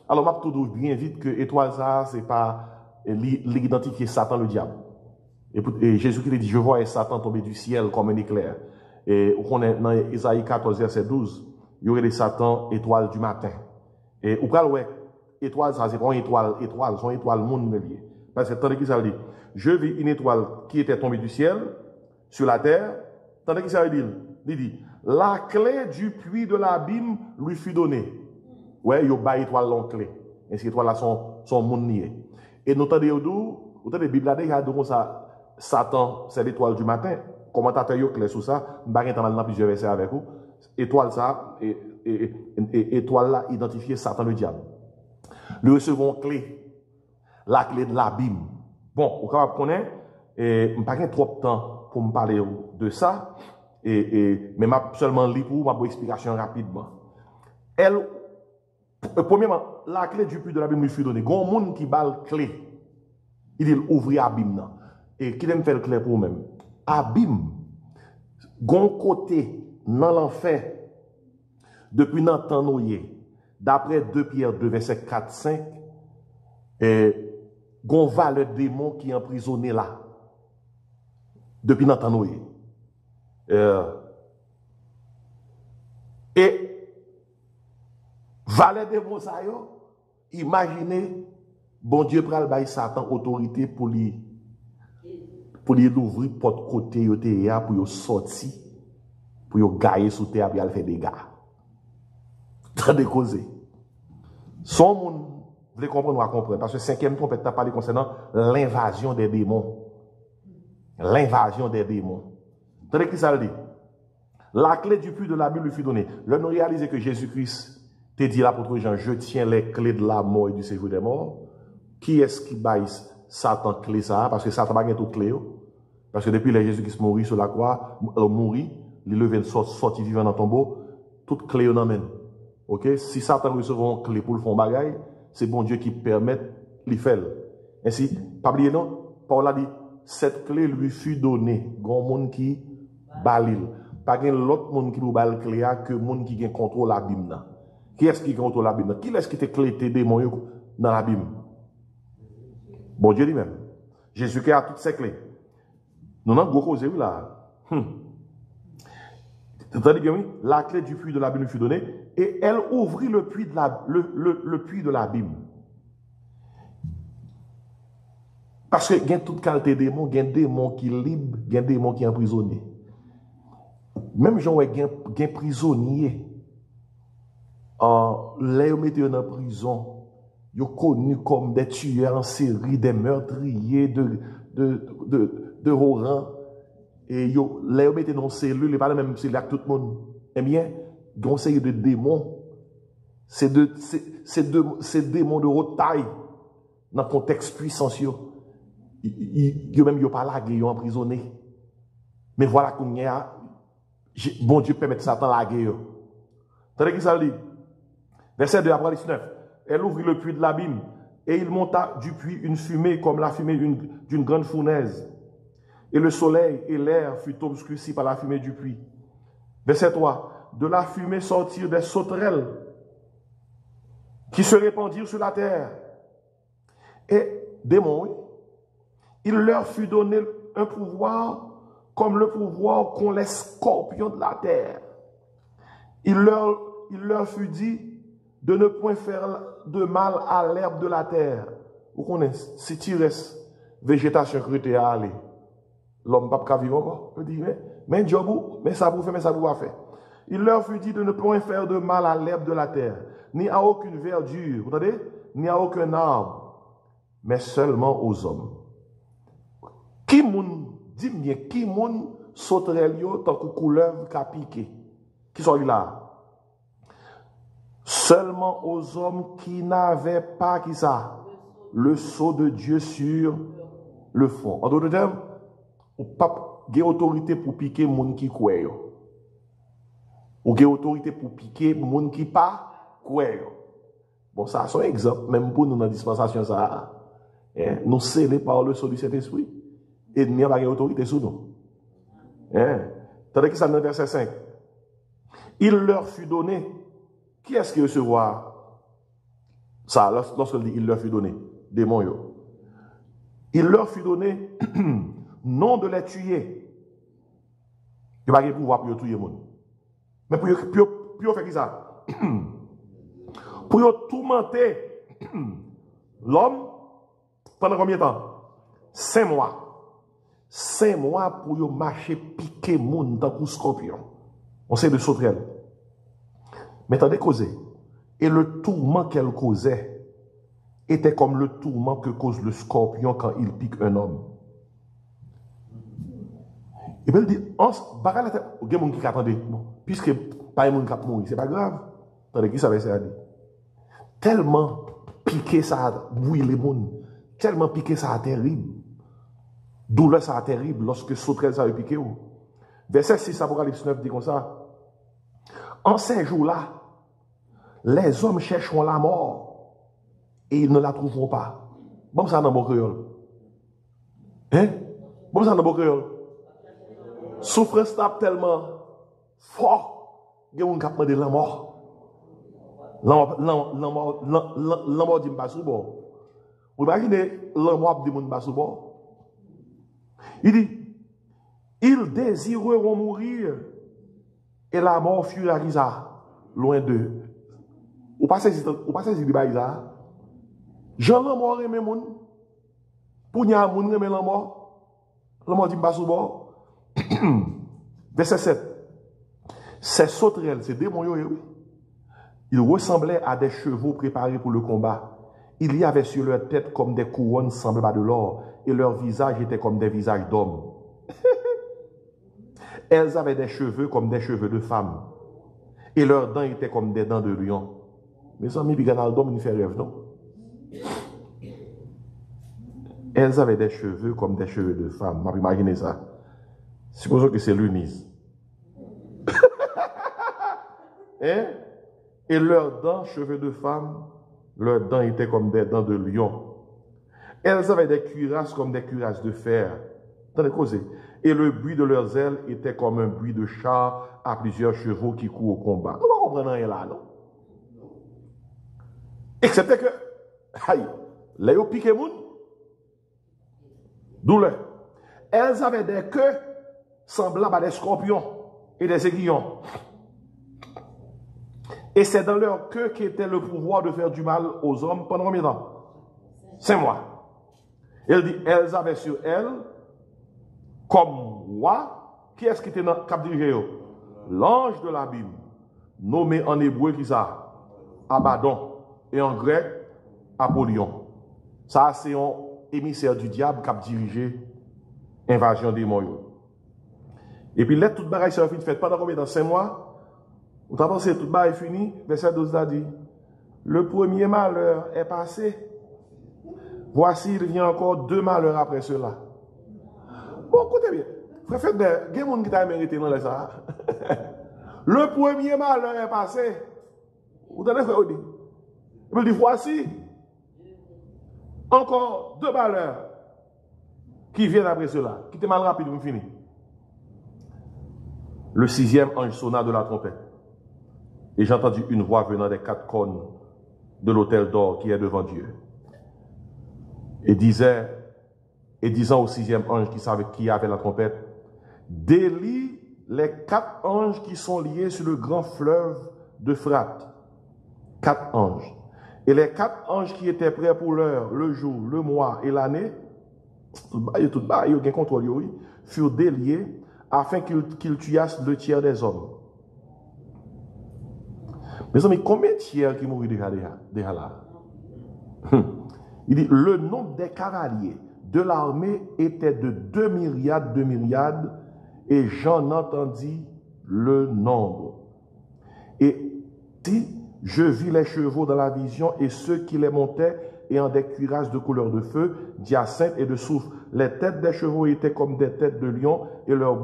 Alors, je vais bien vite que étoile, ça, c'est pas l'identifier Satan, le diable. Et Jésus qui dit, je vois Satan tomber du ciel comme un éclair. Et on est dans Isaïe 14, verset 12, il y aurait des Satan, étoile du matin. Et ou quand ouais, étoile, ça, c'est pas une étoile, c'est une étoile monde lié. Parce que tandis qu'il ça dit, je vis une étoile qui était tombée du ciel sur la terre, tandis qu'il ça dit, il dit, la clé du puits de l'abîme lui fut donnée. Ouais, il y a une étoile long clé. Et ces étoiles-là sont monde lié. Et nous entendons la Bible là, il y a donc ça, Satan, c'est l'étoile du matin. Commentateur yo clair sur ça, je vais dans plusieurs versets avec vous. Étoile ça, étoile là, identifier Satan le diable. Le second clé, la clé de l'abîme. Bon, on va connaître, je n'ai pas trop de temps pour me parler de ça, mais je seulement lire pour ma explication rapidement. Premièrement, la clé du puits de l'abîme lui fut donnée. Il y a un monde qui bat la clé. Il dit ouvrir l'abîme. Et qui aime faire le clé pour vous-même? Abîme, gon côté dans l'enfer, depuis dans temps noyé, d'après 2 Pierre 2, verset 4-5, gon va le démon qui est emprisonné là, depuis dans temps noyé. Et valet démon ça yo, imaginez, bon Dieu pral bay Satan autorité pour lui ouvrir porte côté yo te pour yo sortir pour yo gailler sous terre pour faire des dégâts. Très décausé. Son monde voulez comprendre ou comprendre parce que 5e trompette t'a parlé concernant l'invasion des démons. L'invasion des démons. Tandis que ça dit la clé du puits de la Bible lui fut donnée. Là nous réaliser que Jésus-Christ te dit l'apôtre Jean, je tiens les clés de la mort et du séjour des morts. Qui est-ce qui baille Satan clé ça? Parce que Satan n'a pas tout clé. Parce que depuis que Jésus-Christ mourit sur la croix, mourit, il levé sorti vivant dans le tombeau, toute clé on emmène. Ok? Si Satan recevra une clé pour le fond bagaille, c'est bon Dieu qui permet de faire. Ainsi, pas oublier non, Paul a dit, cette clé lui fut donnée. Grand monde qui balil. Pas l'autre monde qui vous bal clé que monde qui contrôle l'abîme. Qui est-ce qui contrôle l'abîme? Qui est-ce qui te clé tes démons dans l'abîme? Bon Dieu lui-même. Jésus qui a toutes ces clés. Nous n'avons pas causé là. Entendez bien, oui? La clé du puits de l'abîme fut donnée et elle ouvrit le puits le puits de l'abîme. Parce que il y a toute qualité de démons, il y a des démons qui sont libres, il y a des démons qui sont emprisonnés. Même gens qui sont prisonniers, les gens mettent en prison, ils sont connus comme des tueurs en série, des meurtriers de haut rang. Et les gens mettent dans une cellule, et pas la même cellule avec tout le monde. Eh bien, il y a une série de démons. C'est démons de haute taille, dans le contexte puissant. Ils même pas là, ils sont emprisonnés. Mais voilà qu'on y a, bon Dieu permet Satan la guerre. Tandis qu'il ça dit, verset 2, Apocalypse 9, elle ouvrit le puits de l'abîme, et il monta du puits une fumée comme la fumée d'une grande fournaise. Et le soleil et l'air furent obscurcis par la fumée du puits. Verset 3, de la fumée sortirent des sauterelles qui se répandirent sur la terre. Et démons, il leur fut donné un pouvoir comme le pouvoir qu'ont les scorpions de la terre. Il leur fut dit de ne point faire de mal à l'herbe de la terre. Vous connaissez, si tu restes végétation créée à aller, l'homme ne peut pas vivre encore. Il dit, mais ça vous fait, mais ça vous va faire. Il leur fut dit de ne point faire de mal à l'herbe de la terre, ni à aucune verdure, vous entendez, ni à aucun arbre, mais seulement aux hommes. Qui moun, dis-moi, qui moun sauterelle yo tant que couleuvre qu'a piqué? Qui sont là? Seulement aux hommes qui n'avaient pas, qui ça? Le sceau de Dieu sur le front. En d'autres termes, ou pas de autorité pour piquer moun qui croit. Ou de autorité pour piquer moun qui pas croit. Bon, ça c'est un exemple, même pour nous dans la dispensation, ça. Nous scellés par le sceau du Saint-Esprit. Et nous n'avons pas d'autorité sur nous. Tandis que ça dans le verset 5. Il leur fut donné. Qui est-ce qui recevra ça lorsqu'il dit il leur fut donné? Démons. Il leur fut donné non de les tuer. Il n'y a pas de pouvoir pour tuer les gens. Mais pour faire qui ça? Pour tourmenter l'homme pendant combien de temps? 5 mois. 5 mois pour marcher piquer les gens dans le scorpion. On sait de sauterelle. Mais attendez causer. Et le tourment qu'elle causait était comme le tourment que cause le scorpion quand il pique un homme. Et bien il dit, il y a des gens qui attendent, puisque pas de gens qui mourir, c'est pas grave. Attendez, qui savait ça? Tellement piqué ça a bouilli les gens, tellement piqué ça a terrible. Douleur ça a terrible lorsque sauterelle ça a piqué. Verset 6, Apocalypse 9 dit comme ça. En ces jours-là, les hommes chercheront la mort et ils ne la trouveront pas. Bon, ça dans mon créole. Bon, ça dans mon créole. Souffrance tape tellement fort, il y a un cap de la mort. La mort dit pas sous bord. Vous imaginez la mort dit pas sous bord. Il dit, ils désireront mourir et la mort fuira loin d'eux. Ou pas saisi de Baïza. Jean la mort aimé moun. Pour n'y a moun aimé la mort. La mort dit pas sous bord. Verset 7. Ces sauterelles, ces démons, ils ressemblaient à des chevaux préparés pour le combat. Il y avait sur leur tête comme des couronnes semblables à de l'or, et leurs visages étaient comme des visages d'hommes. Elles avaient des cheveux comme des cheveux de femmes, et leurs dents étaient comme des dents de lion. Mes amis, Biganaldom, il fait rêve, non? Elles avaient des cheveux comme des cheveux de femmes. Imaginez ça. Supposons que c'est l'unise. Et leurs dents, cheveux de femmes, leurs dents étaient comme des dents de lion. Elles avaient des cuirasses comme des cuirasses de fer. Attendez, causez. Et le bruit de leurs ailes était comme un bruit de char à plusieurs chevaux qui courent au combat. Nous ne comprenons rien là, non? Excepté que, aïe, les piqué moun, douleur. elles avaient des queues semblables à des scorpions et des aiguillons. Et c'est dans leur queue qu'était le pouvoir de faire du mal aux hommes pendant combien de temps? 5 mois. Elle dit, elles avaient sur elles, comme roi, qui est-ce qui était dans le cap dirigé? L'ange de l'abîme, nommé en hébreu qui ça? Abaddon, et en grec, Apollyon. Ça, c'est un émissaire du diable qui a dirigé l'invasion des morts. Et puis, là, toute bagaille s'est faite pendant combien de temps? 5 mois? Vous avez pensé, toute bagaille est finie? Verset 12 a dit, le premier malheur est passé. Voici, il vient encore 2 malheurs après cela. Bon, écoutez bien. Frère, faites bien. Il y a des gens qui ont mérité dans les ça. Le premier malheur est passé. Vous avez fait dit. Il dit, voici encore 2 malheurs qui viennent après cela. Qui était mal rapide, vous finissez. Le 6e ange sonna de la trompette. Et j'ai entendu une voix venant des 4 cornes de l'autel d'or qui est devant Dieu. Et disant au 6e ange qui avait la trompette, délie les 4 anges qui sont liés sur le grand fleuve d'Euphrate. 4 anges. Et les 4 anges qui étaient prêts pour l'heure, le jour, le mois et l'année, tout bas, ils ont contrôle, furent déliés afin qu'ils tuassent le tiers des hommes. Mes amis, combien de tiers qui mourent déjà là? Il dit, le nombre des cavaliers de l'armée était de 2 myriades, et j'en entendis le nombre. Et si je vis les chevaux dans la vision, et ceux qui les montaient, ayant des cuirasses de couleur de feu, d'hyacinthe et de soufre. Les têtes des chevaux étaient comme des têtes de lion, et de leur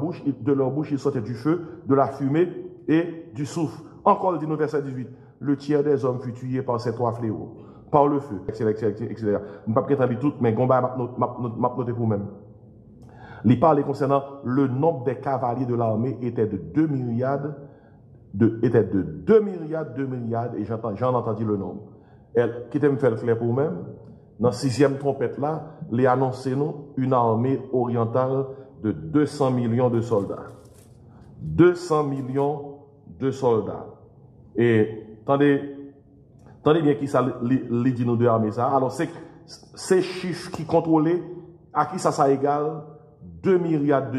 bouche il sortait du feu, de la fumée et du soufre. Encore, il dit au verset 18, le tiers des hommes fut tué par ces 3 fléaux, par le feu, etc. Je ne vais pas lire tout, mais je vais noter pour vous-même. Il parle concernant le nombre des cavaliers de l'armée était de 2 myriades, et j'en entendis le nombre. Qui me fait le clair pour vous-même? Dans la 6e trompette là, il a annoncé nous une armée orientale de 200 millions de soldats. 200 millions de soldats. Et attendez bien qui ça les dit nous de armée ça. Alors c'est ces chiffres qui contrôlaient à qui ça égale 2 myriades,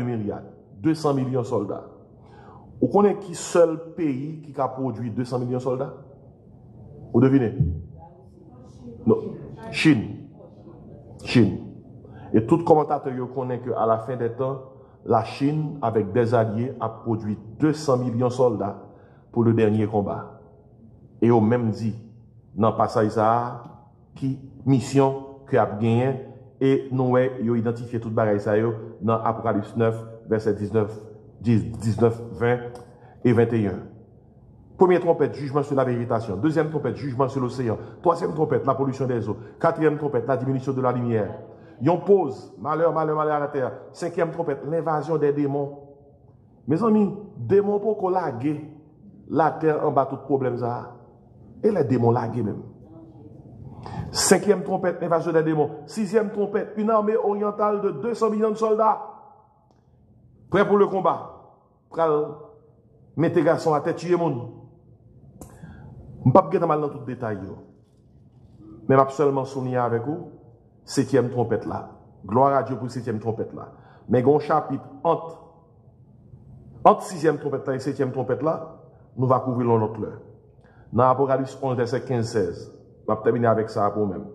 200 millions de soldats. Vous connaissez qui seul pays qui a produit 200 millions de soldats? Vous devinez? Non. Chine. Et tout commentateur connaît qu'à la fin des temps, la Chine, avec des alliés, a produit 200 millions de soldats pour le dernier combat. Et au même dit, dans le passage ça, qui mission que a gagné, et nous avons identifié tout le ça dans Apocalypse 9, verset 19, 20 et 21. Première trompette, jugement sur la végétation. Deuxième trompette, jugement sur l'océan. Troisième trompette, la pollution des eaux. Quatrième trompette, la diminution de la lumière. Yon pause, malheur à la terre. Cinquième trompette, l'invasion des démons. Mes amis, démons pour qu'on lague la terre en bas tout problème ça. Et les démons laguent même. Cinquième trompette, l'invasion des démons. Sixième trompette, une armée orientale de 200 millions de soldats. Prêts pour le combat. Prêts mettre les garçons à tête, tuer les gens. Je ne vais pas mal dans tout détail. Mais je vais seulement souligner avec vous, 7e trompette là. Gloire à Dieu pour 7e trompette là. Mais il y a un chapitre entre 6e trompette là et 7e trompette là, nous allons couvrir l'autre l'heure. Dans Apocalypse 11, verset 15-16. Je vais terminer avec ça pour même.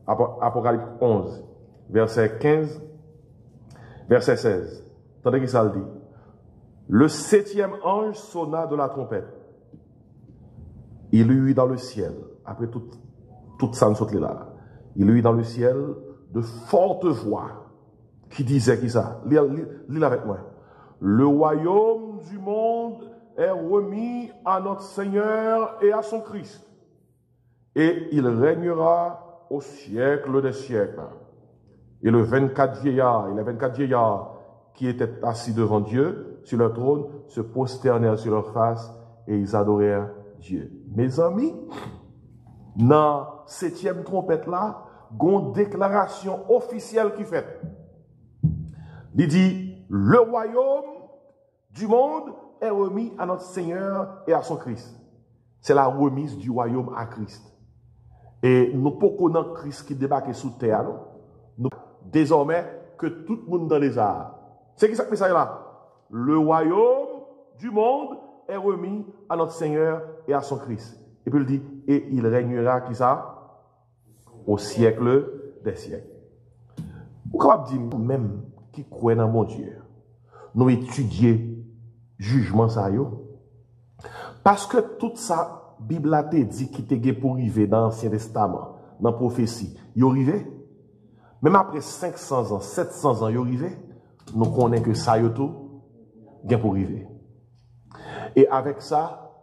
Apocalypse 11, verset 15, verset 16. Attendez qui ça le dit. Le 7e ange sonna de la trompette. Il y eut dans le ciel, après toute ça, là, il y eut dans le ciel de fortes voix qui disaient qui ça? Lis avec moi. Le royaume du monde est remis à notre Seigneur et à son Christ. Et il régnera au siècle des siècles. Et les 24 vieillards qui étaient assis devant Dieu sur leur trône se prosternèrent sur leur face et ils adorèrent Dieu. Mes amis, dans 7e trompette là, il y a une déclaration officielle qui fait. Il dit, le royaume du monde est remis à notre Seigneur et à son Christ. C'est la remise du royaume à Christ. Et nous pouvons connaître Christ qui débarque sous terre. Nous, désormais, que tout le monde dans les arts. C'est qui ça que message là? Le royaume du monde est remis à notre Seigneur et à son Christ. Et puis il dit, et il régnera qui ça? Au siècle des siècles. Vous pouvez dire, même qui croit dans mon Dieu, nous étudier jugement ça yo. Parce que tout ça, Bible a dit qui était pour arriver dans l'Ancien Testament, dans la prophétie, il arrivé. Même après 500 ans, 700 ans, il arrivé. Nous connaissons que ça yo tout, bien pour arriver. Et avec ça,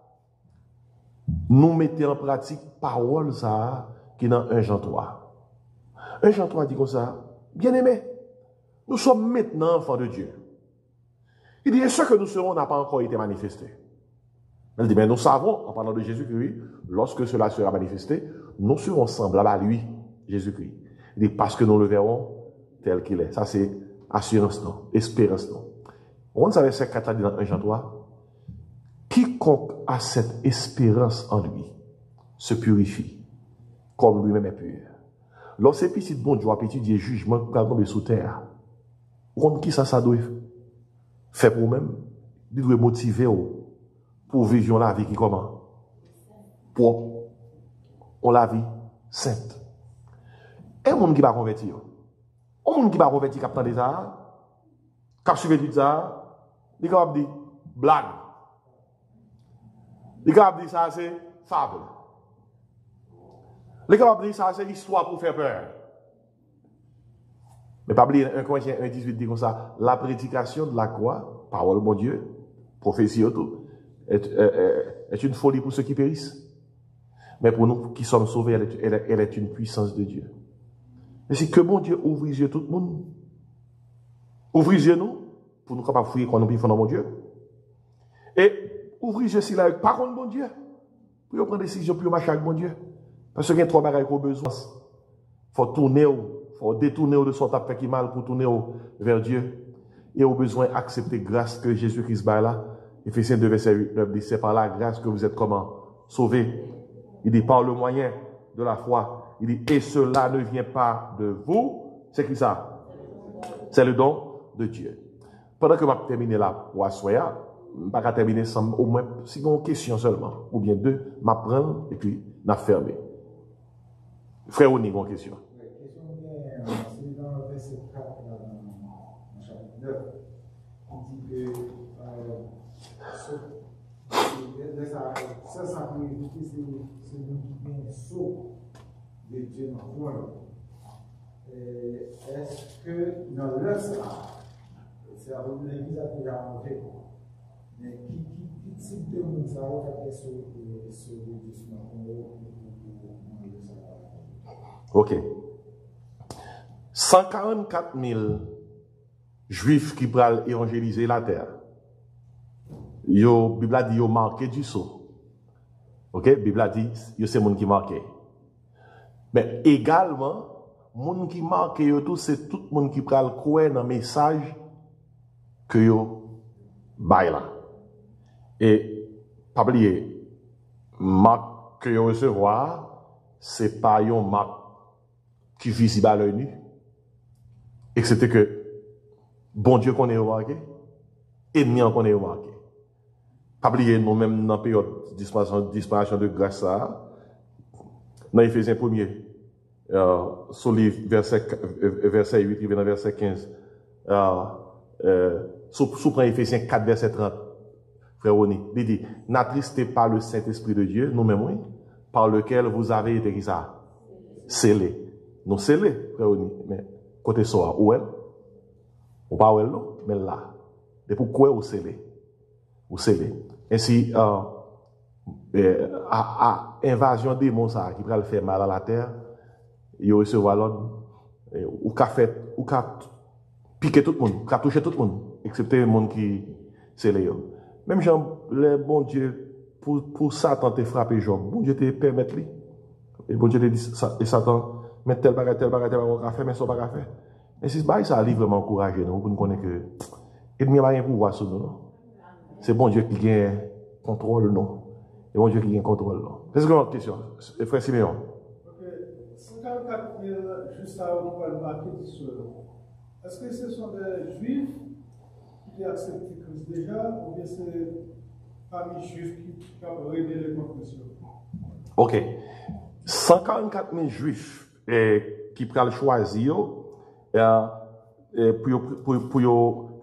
nous mettons en pratique parole ça qui est dans 1 Jean 3. 1 Jean 3 dit comme ça, bien aimé, nous sommes maintenant enfants de Dieu. Il dit, ce que nous serons n'a pas encore été manifesté. Il dit, mais nous savons, en parlant de Jésus-Christ, lorsque cela sera manifesté, nous serons semblables à lui, Jésus-Christ. Il dit, parce que nous le verrons tel qu'il est. Ça, c'est assurance, non, espérance, non. On savait ce qu'à dit dans 1 Jean 3. Quiconque a cette espérance en lui se purifie, comme lui-même est pur. Lorsque petit bon Dieu a étudié jugement pour tomber sous terre, on qui ça doit faire pour nous-mêmes? Il doit motiver pour vivre la vie qui comment? Pour on la vie sainte. Et un monde qui va convertir. Un monde qui va convertir qui a des arts, qui a suivi des arts, il va dire blague. Il va dire ça c'est fable. Il va dire ça c'est histoire pour faire peur. Mais pas oublier 1 Corinthiens 1,18 dit comme ça, la prédication de la croix, parole de mon Dieu, prophétie autour, est une folie pour ceux qui périssent. Mais pour nous qui sommes sauvés, elle est une puissance de Dieu. Mais c'est que mon Dieu ouvre les yeux tout le monde. Ouvre les yeux nous, pour nous capables de fouiller quand nous vivons dans mon Dieu. Et ouvre les yeux si là, par contre mon Dieu, pour prendre des décisions, pour marcher avec mon Dieu. Parce qu'il y a trois bagages qu'on a besoin. Il faut tourner, il faut détourner de son tapé qui mal pour tourner vers Dieu. Et au besoin d'accepter grâce que Jésus-Christ bat là. Éphésiens 2, verset 8, 9 dit, c'est par la grâce que vous êtes comment? Sauvés. Il dit, par le moyen de la foi. Il dit, et cela ne vient pas de vous. C'est qui ça? C'est le don de Dieu. Pendant que je vais terminer là pour assoya, je ne vais pas terminer sans au moins, si une question seulement, ou bien deux, je vais prendre et puis je vais fermer. Frère, on a une question. La question c'est dans le verset 4, dans le chapitre 9, qui dit que ça signifie que c'est nous qui vient saut de Dieu dans le monde. Est-ce que dans le ça, c'est à l'église à déjà monté, mais qui type de monde ça va faire ce redressement Ok. 144 000 juifs qui prennent évangéliser la terre. La Bible a dit qu'ils ont marqué du sceau. Ok? La Bible a dit que c'est les gens qui marquent. Mais également, les gens qui marquent, c'est tout le monde qui prend le croire dans le message que vous avez là. Et, pas oublier, marque que vous recevoir, ce n'est pas une marque qui est visible à l'œil nu. Et c'était que, bon Dieu qu'on ait remarqué, ennemi qu'on ait remarqué. Pas oublier, nous-mêmes, dans la période de disparition de grâce, dans Éphésiens 1er, sur le verset 8, il vient dans verset 15, sous Éphésiens 4, verset 30, frère Oni, il dit, n'attristez pas le Saint-Esprit de Dieu, nous-mêmes, oui, par lequel vous avez été scellés. Nous scellés, frère Oni, mais côté soi, où est? Ou pas où est, mais là. Et pourquoi vous scellés? Vous scellés. Ainsi, invasion des démons qui va le faire mal à la terre, il recevra l'ordre, ou qu'a fait, ou qu'a piqué tout le monde, ou qu'a touché tout le monde, excepté les gens qui scellés. Même Jean, le bon Dieu, pour Satan te frapper Job, bon Dieu te permettre lui. Et bon Dieu te dit, et Satan, mais tel bagage, on va faire, mais ça va faire. Et si ce bail, ça a vraiment encouragé nous, pour nous connaître que l'ennemi n'a rien pouvoir sur nous. C'est bon Dieu qui a contrôle, non. C'est bon Dieu qui a contrôle, non. C'est une question, frère Siméon. Ok, 54 000, juste avant qu'on va marquer sur est-ce que ce sont des juifs qui acceptent Christ déjà, ou bien c'est parmi les juifs qui ont révélé contre Christ? Ok. 144 000 juifs qui prennent le choisir pour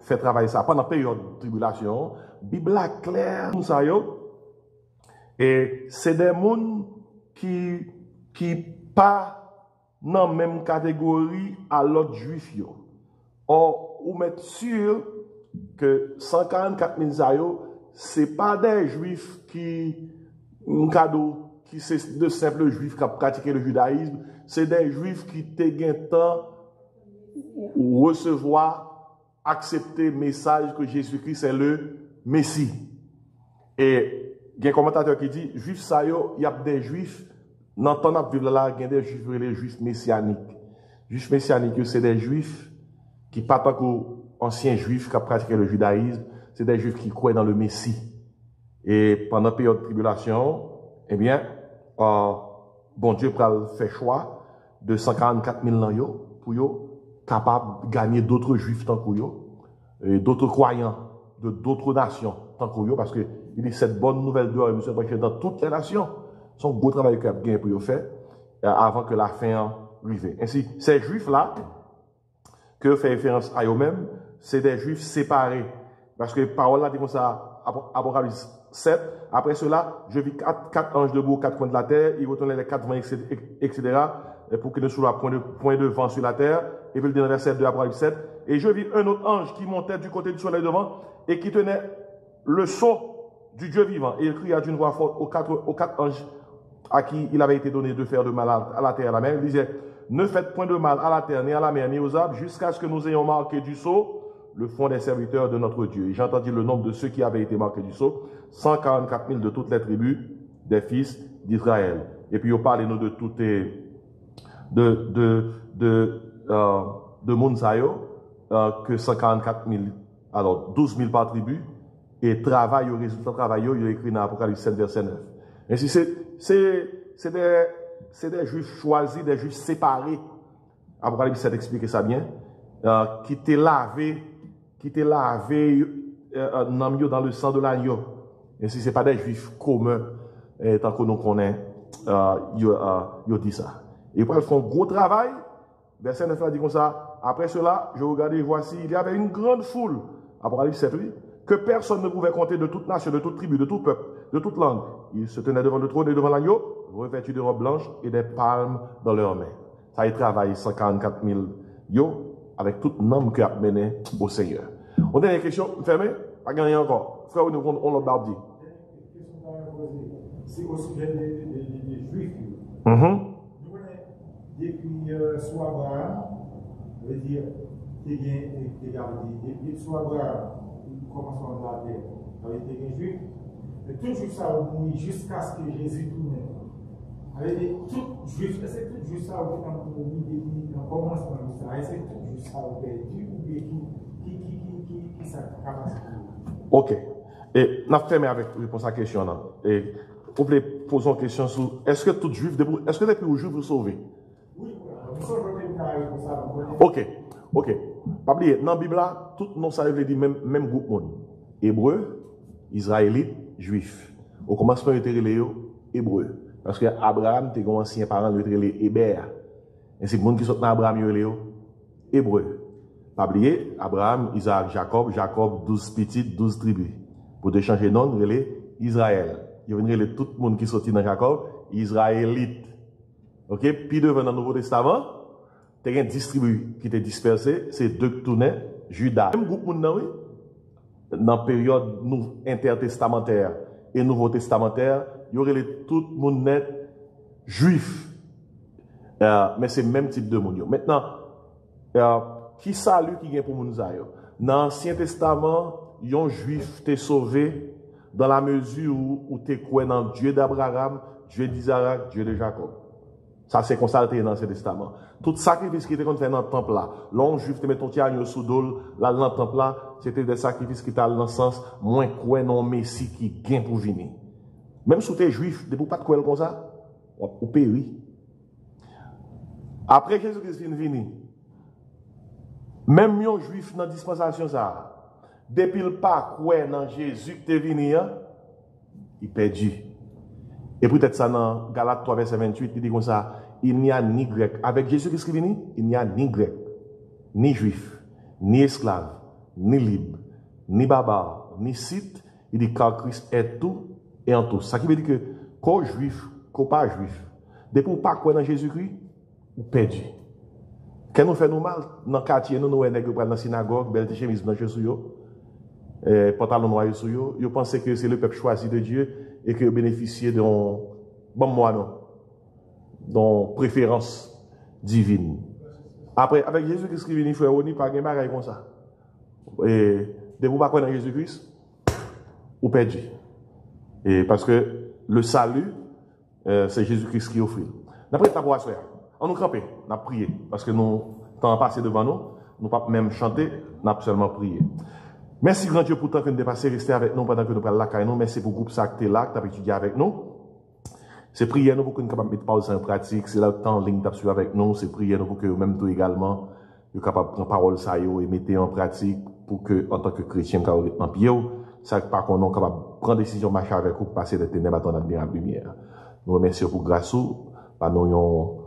faire travailler ça pendant la période de tribulation. La Bible est claire, et c'est des gens qui pas dans la même catégorie à l'autre juif. Or, vous êtes sûr que 144 000 zayo, ce n'est pas des juifs qui c'est de simples juifs qui ont pratiqué le judaïsme, c'est des juifs qui ont temps recevoir, accepter le message que Jésus-Christ est le Messie. Et il y a un commentateur qui dit, juifs ça il y a des juifs, dans le temps de vivre là, il y a des juifs, les juifs messianiques. Juifs messianiques, c'est des juifs qui ne partent pas qu'anciens juifs qui ont pratiqué le judaïsme, c'est des juifs qui croient dans le Messie. Et pendant la période de tribulation, eh bien, bon Dieu fait choix de 144 000 ans pour capable de gagner d'autres juifs tant que et d'autres croyants de d'autres nations tant que parce que il dit cette bonne nouvelle d'or est dans toutes les nations. Son beau travail qu'il a gagné pour faire avant que la fin arrive. Ainsi, ces juifs-là, que fait référence à eux-mêmes, c'est des juifs séparés. Parce que la parole là dit comme ça, Apocalypse 7, après cela, je vis quatre anges debout aux quatre coins de la terre, ils retournaient les quatre vents, etc., pour qu'il ne soit point de vent sur la terre. Et puis le dernier verset de Apocalypse 7, et je vis un autre ange qui montait du côté du soleil devant, et qui tenait le sceau du Dieu vivant. Et il cria d'une voix forte aux quatre anges à qui il avait été donné de faire de mal à la terre et à la mer. Il disait, ne faites point de mal à la terre, ni à la mer, ni aux arbres, jusqu'à ce que nous ayons marqué du sceau le fond des serviteurs de notre Dieu. Et j'ai entendu le nombre de ceux qui avaient été marqués du sceau, 144 000 de toutes les tribus des fils d'Israël. Et puis, il parle nous de tout de Mounsayo, que 144 000, alors 12 000 par tribu, et travail, au résultat de travail, il est écrit dans Apocalypse 7, verset 9. Ainsi, c'est des juifs choisis, des juifs séparés. Apocalypse 7 explique ça bien. Qui t'est lavé dans le sang de l'agneau. Et si ce n'est pas des juifs communs, tant que nous connaissons, ils dit ça. Et puis ils font un gros travail. Verset 9 dit comme ça. Après cela, je regardais, voici, il y avait une grande foule, Apocalypse 7, oui, que personne ne pouvait compter, de toute nation, de toute tribu, de tout peuple, de toute langue. Ils se tenaient devant le trône et devant l'agneau, revêtus de robes blanches et des palmes dans leurs mains. Ça y travaille 144 000 avec tout nom qui a mené au Seigneur. On a une question fermée? Pas gagné encore. Frère, on l'a barbé. C'est au sujet des Juifs. Depuis soit Abraham, on veut dire, c'est bien égalité. Depuis soit Abraham, commençons à la terre, avec des Juifs, mais tout Juif ça a mouru jusqu'à ce que Jésus tourne. Avec des tout Juif, c'est tout Juif ça a mouru depuis le commencement de ça, c'est tout Juif ça a perdu ou bien qui ça capacité. Ok. Et nous fermons avec réponse à la question. Et vous pouvez poser une question sur est-ce que tout Juif, est-ce que les plus Juifs vous sauvez? Oui, nous sommes pour ça. Ok. Pas oublier, dans la Bible, tout le monde veut dire même groupe monde. Hébreu, Israélite, Juif. Au commencement, il était les Hébreu. Parce que Abraham était un ancien parent, il était les Hébert. Et c'est le monde qui sont dans Abraham, il est Hébreu. Pas oublier, Abraham, Isaac, Jacob, 12 petites, 12 tribus. Pour te changer de nom, il est Israël. Il y a tout le monde qui sortit dans Jacob, Israélite. Ok? Puis devant le Nouveau Testament, il y a 10 tribus qui étaient dispersées, c'est deux qui tournaient, Judas. Même groupe, oui, dans la période intertestamentaire et Nouveau Testamentaire, il y aurait tout le monde net juif. Mais c'est le même type de monde. Maintenant, qui salue qui vient pour nous? Dans l'Ancien Testament, un juif t'est sauvé dans la mesure où tu es quoi dans Dieu d'Abraham, Dieu d'Isaac, Dieu de Jacob. Ça, c'est constaté dans l'Ancien Testament. Tout sacrifice qui était fait dans le temple là, l'on juif te met ton petit agneau sous dol, là, dans le temple là, c'était des sacrifices qui étaient dans le sens, moins quoi non Messie qui gagne pour venir. Même si tu es juif, de pas de quoi comme ça, ou péri. Après Jésus-Christ est venu, même un juif dans la dispensation ça, depuis le pas quoi dans Jésus qui est venu, il perdu. Et peut-être ça dans Galates 3, verset 28, il dit comme ça, il n'y a ni grec. Avec Jésus-Christ qui est venu, il n'y a ni grec, ni juif, ni esclave, ni libre, ni barbare, ni scythe. Il dit car Christ est tout et en tout. Ça qui veut dire que, qu'au juif, qu'au pas juif, depuis pas quoi dans Jésus-Christ, ou perdu. Quand nous faisons mal, dans le quartier, nous sommes dans la synagogue, belle chemise blanche sur eux, pantalon noir sur eux, ils pensent que c'est le peuple choisi de Dieu et que bénéficier d'un bon mois, d'une préférence divine. Après, avec Jésus-Christ qui vient, frère, on n'y pas de bagaille comme ça. Et de vous pas dans Jésus-Christ, ou perdu. Et parce que le salut, c'est Jésus-Christ qui offre. D'après ta voix, frère, on nous camper, on a prié. Parce que nous, temps passé devant nous, nous pas même chanter, nous avons seulement prié. Merci grand Dieu pour le temps que nous dépassons, rester avec nous pendant que nous parlons là, car nous, merci pour le groupe ça qui est là, qui a étudié avec nous. C'est prier nous pour que nous puissions mettre pause en pratique, c'est là le temps en ligne qui avec nous, c'est prier nous pour que même toi également, nous capables de prendre parole ça et mettre en pratique pour que, en tant que chrétien, nous puissions en pied, ça par contre, nous capables de prendre décision, marcher avec vous, passer des ténèbres à ton admirable lumière. Nous remercions pour grâce, par nous,